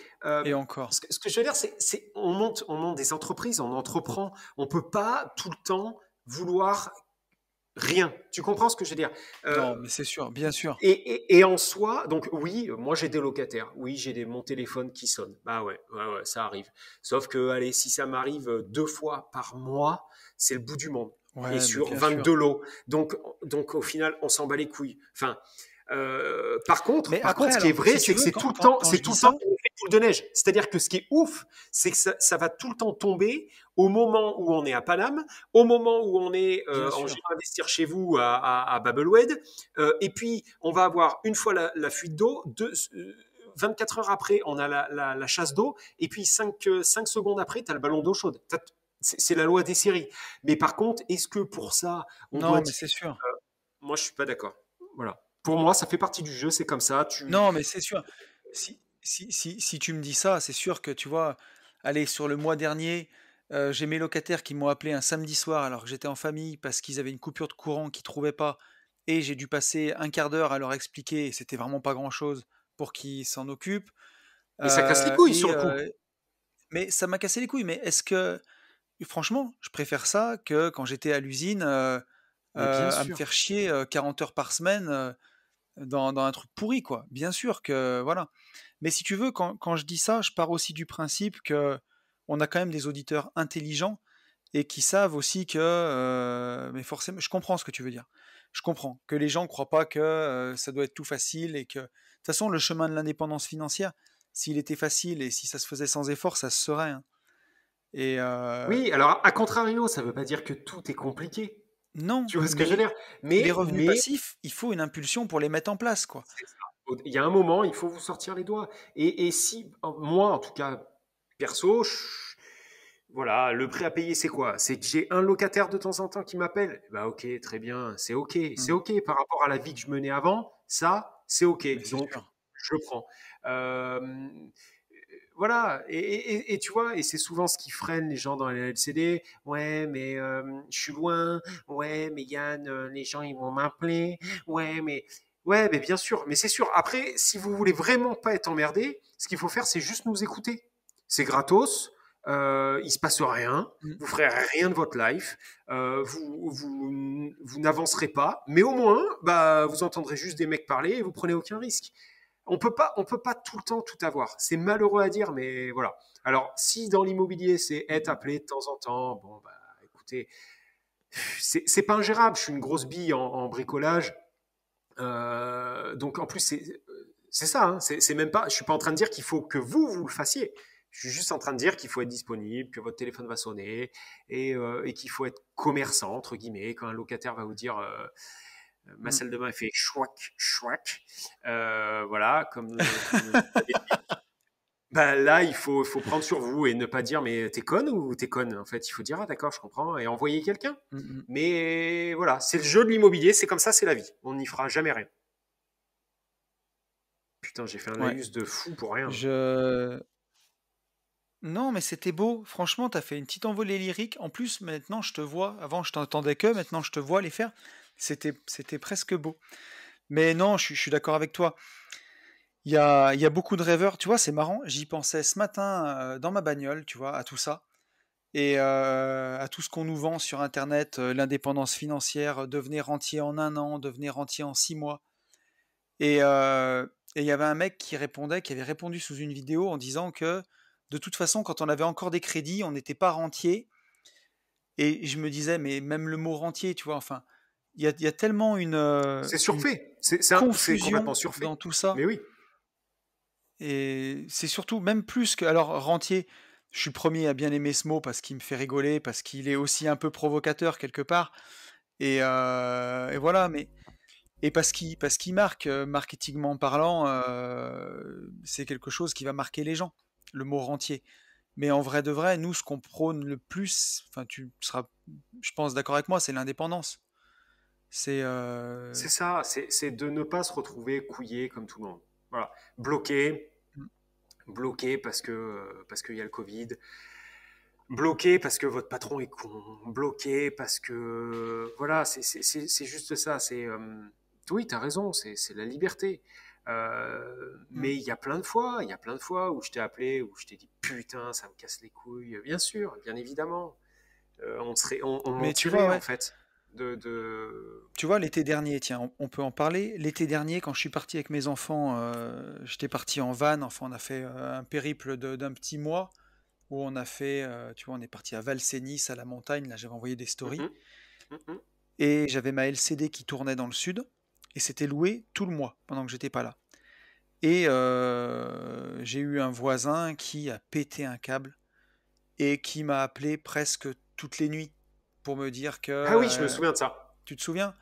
Et encore. ce que je veux dire, c'est on monte des entreprises, on entreprend, on peut pas tout le temps vouloir rien. Tu comprends ce que je veux dire? Non, mais c'est sûr, bien sûr. Et en soi, donc oui, moi j'ai des locataires, oui, mon téléphone qui sonne. Bah ouais, ça arrive. Sauf que, allez, si ça m'arrive 2 fois par mois, c'est le bout du monde. Et Ouais, mais sur bien 22 sûr. lots. Donc au final, on s'en bat les couilles. Enfin, Mais par contre, après, ce qui est alors, vrai, si tu c'est que veux, c'est quand, tout le quand, temps, quand c'est je tout dis le temps ça, une effet boule de neige. C'est-à-dire que ce qui est ouf, c'est que ça va tout le temps tomber au moment où on est à Paname, au moment où on est bien en sûr. J'irai investir chez vous à Babelwed, et puis on va avoir une fois la fuite d'eau, 24 heures après, on a la chasse d'eau, et puis 5 secondes après, tu as le ballon d'eau chaude. C'est la loi des séries. Mais par contre, est-ce que pour ça, on doit Non, mais dire... c'est sûr. Moi, je suis pas d'accord. Voilà. Pour moi, ça fait partie du jeu, c'est comme ça. Non, mais c'est sûr. Si tu me dis ça, c'est sûr que tu vois, allez, sur le mois dernier, j'ai mes locataires qui m'ont appelé un samedi soir alors que j'étais en famille parce qu'ils avaient une coupure de courant qu'ils trouvaient pas et j'ai dû passer un quart d'heure à leur expliquer et c'était vraiment pas grand-chose pour qu'ils s'en occupent. Mais ça casse les Euh, couilles et, sur le coup. euh, mais ça m'a cassé les couilles. Mais est-ce que, franchement, je préfère ça que quand j'étais à l'usine Mais bien à me sûr. faire chier 40 heures par semaine dans un truc pourri, quoi. Bien sûr que, voilà. Mais si tu veux, quand je dis ça, je pars aussi du principe que on a quand même des auditeurs intelligents et qui savent aussi que, mais forcément, je comprends ce que tu veux dire. Je comprends que les gens ne croient pas que ça doit être tout facile et que, de toute façon, le chemin de l'indépendance financière, s'il était facile et si ça se faisait sans effort, ça se serait, hein. Et Oui, alors, à contrario, ça veut pas dire que tout est compliqué. non, Tu vois ce que je veux mais dire? les Mais, revenus mais, passifs, il faut une impulsion pour les mettre en place, quoi. c'est ça. Il y a un moment, il faut vous sortir les doigts. Et si, moi, en tout cas, perso, voilà, le prêt à payer, c'est quoi? C'est que j'ai un locataire de temps en temps qui m'appelle. Bah, ok, très bien, c'est ok. C'est Mm. ok par rapport à la vie que je menais avant. Ça, c'est ok. Mais c'est Donc, sûr. je le prends. Euh, voilà, et tu vois, et c'est souvent ce qui freine les gens dans les LCD. Ouais, mais je suis loin. Ouais, mais Yann, les gens ils vont m'appeler. Ouais, mais bien sûr, mais c'est sûr. Après, si vous voulez vraiment pas être emmerdé, ce qu'il faut faire, c'est juste nous écouter. C'est gratos. Il se passe rien. Mm. Vous ferez rien de votre life. Vous n'avancerez pas, mais au moins, bah, vous entendrez juste des mecs parler et vous prenez aucun risque. On peut pas tout le temps tout avoir. C'est malheureux à dire, mais voilà. Alors, si dans l'immobilier, c'est être Mm. appelé de temps en temps, bon, bah, écoutez, c'est pas ingérable. Je suis une grosse bille en bricolage. Donc, en plus, c'est ça. Hein. C'est même pas, je suis pas en train de dire qu'il faut que vous le fassiez. Je suis juste en train de dire qu'il faut être disponible, que votre téléphone va sonner et qu'il faut être commerçant, entre guillemets, quand un locataire va vous dire ma Mm. salle de bain elle fait chouac, chouac. Voilà, comme vous l'avez dit. Bah, là, faut prendre sur vous et ne pas dire mais t'es conne ou t'es conne. En fait, il faut dire ah d'accord, je comprends et envoyer quelqu'un. Mm, mm. Mais voilà, c'est le jeu de l'immobilier, c'est comme ça, c'est la vie. On n'y fera jamais rien. Putain, j'ai fait un Ouais. laïus de fou pour rien. Je... Non, mais c'était beau. Franchement, t'as fait une petite envolée lyrique. En plus, maintenant, je te vois. Avant, je t'entendais que. Maintenant, je te vois les faire. C'était presque beau. Mais non, je suis d'accord avec toi. Il y a beaucoup de rêveurs. Tu vois, c'est marrant. J'y pensais ce matin dans ma bagnole, tu vois, à tout ça. Et à tout ce qu'on nous vend sur Internet, l'indépendance financière, devenir rentier en 1 an, devenir rentier en 6 mois. Et il y avait un mec qui avait répondu sous une vidéo en disant que de toute façon, quand on avait encore des crédits, on n'était pas rentier. Et je me disais, mais même le mot rentier, tu vois, enfin, il y a tellement une, C'est une surfait. C'est complètement confusion surfait. dans tout ça. Mais oui. Et c'est surtout, même plus que. Alors, rentier, je suis le premier à bien aimer ce mot parce qu'il me fait rigoler, parce qu'il est aussi un peu provocateur quelque part. Et voilà, mais. Et parce qu'il marque, marketingment parlant, c'est quelque chose qui va marquer les gens, le mot rentier. Mais en vrai de vrai, nous, ce qu'on prône le plus, enfin, tu seras, je pense, d'accord avec moi, c'est l'indépendance. C'est. C'est ça, c'est de ne pas se retrouver couillé comme tout le monde. Voilà. Bloqué parce qu'il y a le Covid, bloqué parce que votre patron est con, bloqué parce que voilà, c'est juste ça. C'est oui, tu as raison, c'est la liberté. Mais il y a plein de fois où je t'ai appelé, où je t'ai dit putain, ça me casse les couilles. Bien sûr, bien évidemment. On Mais tu mentirait vois, en ouais. fait. Tu vois, l'été dernier, tiens, on peut en parler. L'été dernier, quand je suis parti avec mes enfants, j'étais parti en van. Enfin, on a fait un périple d'un petit mois où on a fait, tu vois, on est parti à Valsénis, à la montagne. Là, j'avais envoyé des stories. Mhm, mhm. Et j'avais ma LCD qui tournait dans le sud. Et c'était loué tout le mois pendant que j'étais pas là. Et j'ai eu un voisin qui a pété un câble et qui m'a appelé presque toutes les nuits pour me dire que, Ah oui, je me souviens de ça. tu te souviens,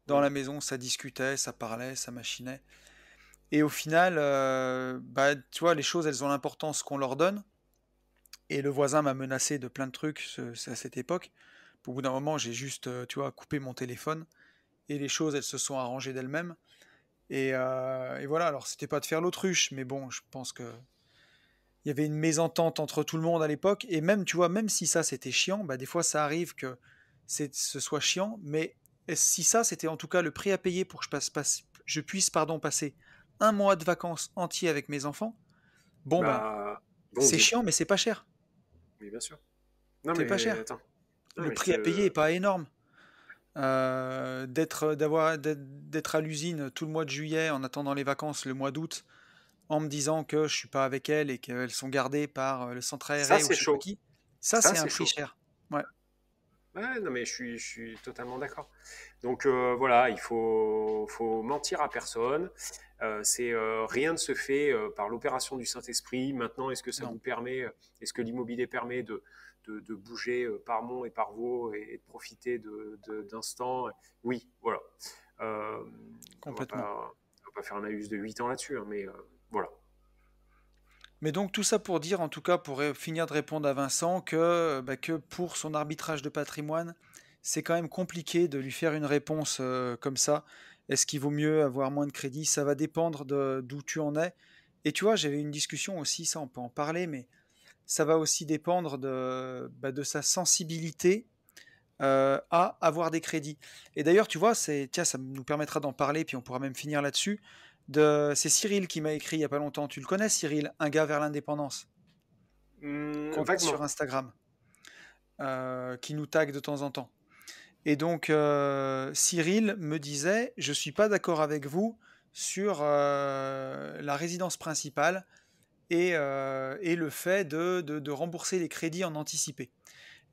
dans Mhm, la maison, ça discutait, ça parlait, ça machinait. Et au final, bah, tu vois, les choses, elles ont l'importance qu'on leur donne. Et le voisin m'a menacé de plein de trucs à cette époque. Au bout d'un moment, j'ai juste, tu vois, coupé mon téléphone. Et les choses, elles se sont arrangées d'elles-mêmes. Et voilà, alors c'était pas de faire l'autruche, mais bon, je pense que il y avait une mésentente entre tout le monde à l'époque. Et même, tu vois, même si ça c'était chiant, bah, des fois ça arrive que ce soit chiant, mais si ça c'était en tout cas le prix à payer pour que je puisse passer un mois de vacances entier avec mes enfants, bon ben, Bah, bon c'est deal. chiant, mais c'est pas cher. Oui, bien sûr. Non, C'est pas mais cher. attends. Non, Le mais prix à payer est pas énorme. D'être à l'usine tout le mois de juillet en attendant les vacances le mois d'août en me disant que je suis pas avec elles et qu'elles sont gardées par le centre ça, aéré ou c'est je sais pas chaud. qui, ça Ça, c'est un c'est prix chaud. cher. Ouais. Ouais, non, mais je suis totalement d'accord. Donc voilà, faut mentir à personne. Rien ne se fait par l'opération du Saint-Esprit. Maintenant, Non, est-ce que l'immobilier permet de bouger par Mont et par Vaux et de profiter d'instants? Oui, voilà. Euh, on va complètement. pas, on va pas faire un laïus de 8 ans là-dessus, hein, mais voilà. Mais donc tout ça pour dire, en tout cas, pour finir de répondre à Vincent, que pour son arbitrage de patrimoine, c'est quand même compliqué de lui faire une réponse comme ça. Est-ce qu'il vaut mieux avoir moins de crédit? Ça va dépendre d'où tu en es. Et tu vois, j'avais une discussion aussi, ça on peut en parler, mais ça va aussi dépendre de sa sensibilité à avoir des crédits. Et d'ailleurs, tu vois, tiens, ça nous permettra d'en parler, puis on pourra même finir là-dessus. C'est Cyril qui m'a écrit il y a pas longtemps. Tu le connais, Cyril, un gars vers l'indépendance, qu'on a sur Vaguement. Instagram, qui nous tague de temps en temps. Et donc, Cyril me disait, je suis pas d'accord avec vous sur la résidence principale et le fait de rembourser les crédits en anticipé.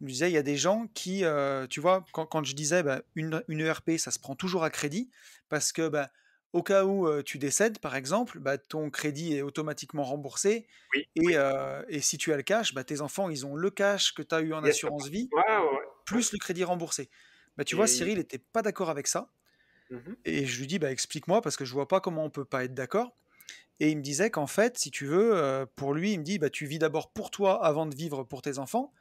Il me disait, il y a des gens qui, tu vois, quand je disais bah, une ERP, ça se prend toujours à crédit, parce que bah, au cas où tu décèdes, par exemple, bah, ton crédit est automatiquement remboursé, Oui, et si tu as le cash, bah, tes enfants, ils ont le cash que tu as eu en bien sûr. assurance vie, Ouais, ouais, ouais. Ouais. plus le crédit remboursé. Bah, tu vois, Et, Cyril n'était pas d'accord avec ça, mhm. et je lui dis, bah, explique-moi, parce que je vois pas comment on peut pas être d'accord. Et il me disait qu'en fait, si tu veux, pour lui, il me dit, bah, tu vis d'abord pour toi avant de vivre pour tes enfants.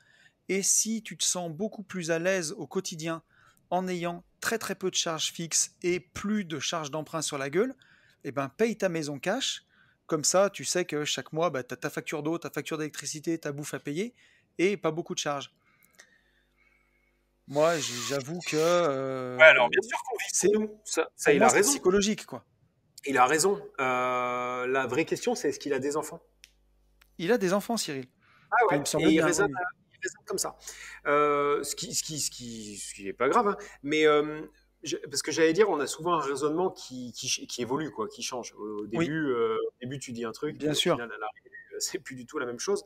Et si tu te sens beaucoup plus à l'aise au quotidien en ayant très très peu de charges fixes et plus de charges d'emprunt sur la gueule, eh ben paye ta maison cash. Comme ça, tu sais que chaque mois, bah, tu as ta facture d'eau, ta facture d'électricité, ta bouffe à payer et pas beaucoup de charges. Moi, j'avoue que Ouais, alors bien sûr qu'on vit pour c'est nous. Ça, pour il moi a c'est raison. psychologique quoi. Il a raison. La vraie question, c'est est-ce qu'il a des enfants? Il a des enfants, Cyril. Ah Enfin, il ouais, me et semble bien, oui, oui. il raisonne comme ça. Ce qui est pas grave, hein. Mais parce que j'allais dire, on a souvent un raisonnement qui évolue, quoi, qui change. Oui, Au début, tu dis un truc, puis bien au sûr. final, à l'arrivée, c'est plus du tout la même chose.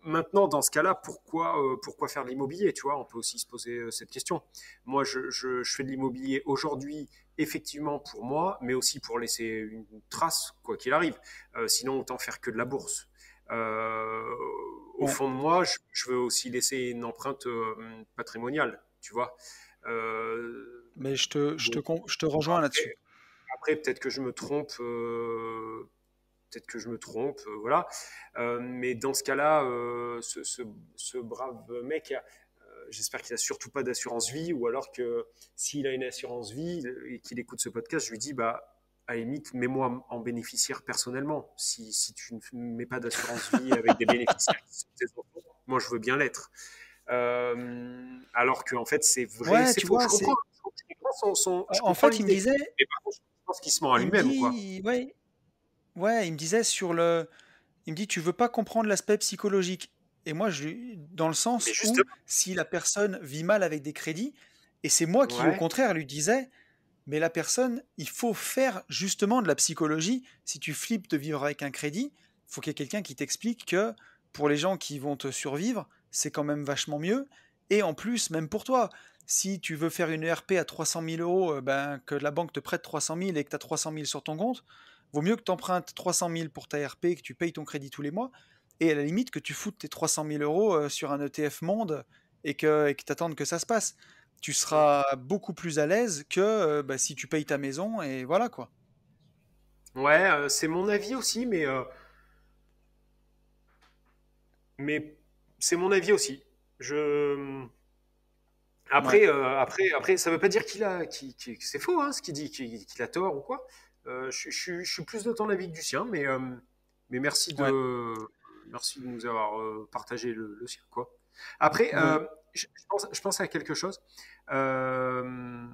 Maintenant, dans ce cas-là, pourquoi faire de l'immobilier? Tu vois, on peut aussi se poser cette question. Moi, je fais de l'immobilier aujourd'hui, effectivement pour moi, mais aussi pour laisser une trace, quoi qu'il arrive. Sinon, autant faire que de la bourse. Euh, Au Ouais. fond de moi, je veux aussi laisser une empreinte patrimoniale, tu vois. Mais Donc je te rejoins là-dessus. après, peut-être que je me trompe, voilà. Mais dans ce cas-là, ce brave mec, j'espère qu'il a surtout pas d'assurance vie, ou alors que s'il a une assurance vie et qu'il écoute ce podcast, je lui dis bah à la limite, mets-moi en bénéficiaire personnellement. Si tu ne mets pas d'assurance vie avec des bénéficiaires qui sont tes enfants, moi je veux bien l'être. Alors que en fait c'est vrai, Ouais, c'est tu faux. vois, Je comprends je En comprends fait, il me l'idée. disait, Mais par contre, je pense qu'il se ment à il me lui-même, quoi. dit, ouais, il me disait il me dit, tu veux pas comprendre l'aspect psychologique. Et moi, dans le Mais sens où justement, si la personne vit mal avec des crédits, et c'est moi qui, au ouais. contraire, lui disais, mais la personne, il faut faire justement de la psychologie. Si tu flippes de vivre avec un crédit, il faut qu'il y ait quelqu'un qui t'explique que pour les gens qui vont te survivre, c'est quand même vachement mieux. Et en plus, même pour toi, si tu veux faire une ERP à 300 000 euros, ben, que la banque te prête 300 000 et que tu as 300 000 sur ton compte, vaut mieux que tu empruntes 300 000 pour ta ERP, que tu payes ton crédit tous les mois, et à la limite que tu foutes tes 300 000 euros sur un ETF monde et que tu attendes que ça se passe. Tu seras beaucoup plus à l'aise que bah, si tu payes ta maison et voilà quoi. Ouais, c'est mon avis aussi, mais c'est mon avis aussi. Je... Ouais. Après, ça veut pas dire que c'est faux, hein, ce qu'il dit, qu'il a tort ou quoi. Je suis plus de ton avis que du sien, mais Ouais. merci de nous avoir partagé le sien, quoi. Après, Ouais. je pense à quelque chose euh,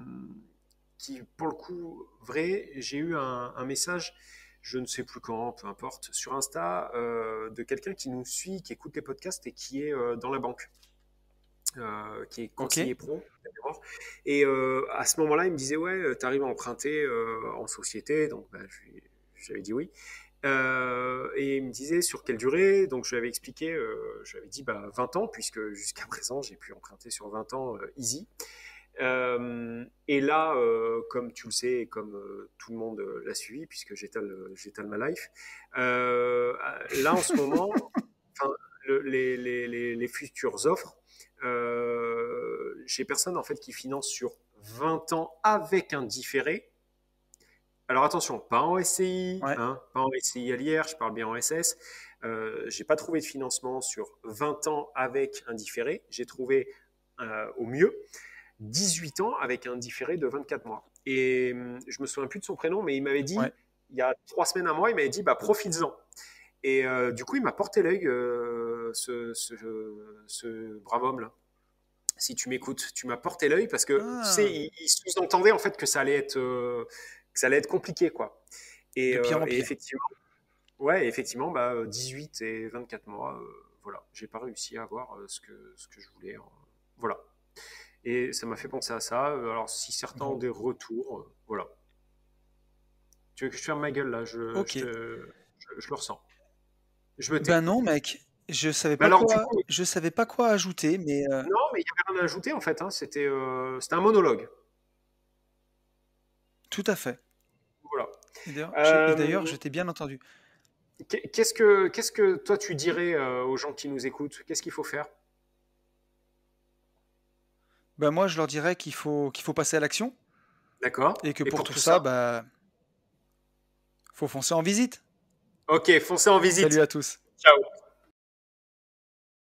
qui, pour le coup, vrai. J'ai eu un message, je ne sais plus quand, peu importe, sur Insta, de quelqu'un qui nous suit, qui écoute les podcasts et qui est dans la banque, qui est Ok. conseiller pro. Et à ce moment-là, il me disait, ouais, tu arrives à emprunter en société. Donc, bah, j'avais dit oui. Et il me disait sur quelle durée. Donc, je lui avais expliqué, je lui avais dit bah, 20 ans, puisque jusqu'à présent, j'ai pu emprunter sur 20 ans easy. Et là, comme tu le sais, et comme tout le monde l'a suivi, puisque j'étale ma life, là en ce moment, enfin, les futures offres, j'ai personne en fait qui finance sur 20 ans avec un différé. Alors attention, pas en SCI, Ouais. hein, pas en SCI à l'IR, je parle bien en SS. J'ai pas trouvé de financement sur 20 ans avec un différé. J'ai trouvé au mieux 18 ans avec un différé de 24 mois. Et je me souviens plus de son prénom, mais il m'avait dit, Ouais. il y a 3 semaines, un mois, il m'avait dit, bah, profites-en. Et du coup, il m'a porté l'œil, ce brave homme-là. Si tu m'écoutes, tu m'as porté l'œil parce que, tu sais, Ah, il sous-entendait en fait que ça allait être compliqué, quoi. de pire en Et pire. effectivement, bah, 18 et 24 mois, voilà, j'ai pas réussi à avoir ce que je voulais. Voilà. Et ça m'a fait penser à ça. Alors, si certains ont Bon. des retours, voilà. Tu veux que je ferme ma gueule là Ok. je le ressens. Je me Ben tais. non, mec. Mais alors, du coup, Je savais pas quoi ajouter, mais non, mais il n'y avait rien à ajouter en fait, hein. C'était un monologue. tout à fait. Voilà. Et d'ailleurs, Euh, je t'ai bien entendu. Qu'est-ce que toi tu dirais aux gens qui nous écoutent? Qu'est-ce qu'il faut faire? Ben moi, je leur dirais qu'il faut passer à l'action et D'accord. que Et pour pour tout tout ça, ça? bah, faut foncer en visite. Ok, foncez en Salut visite. à tous. Ciao.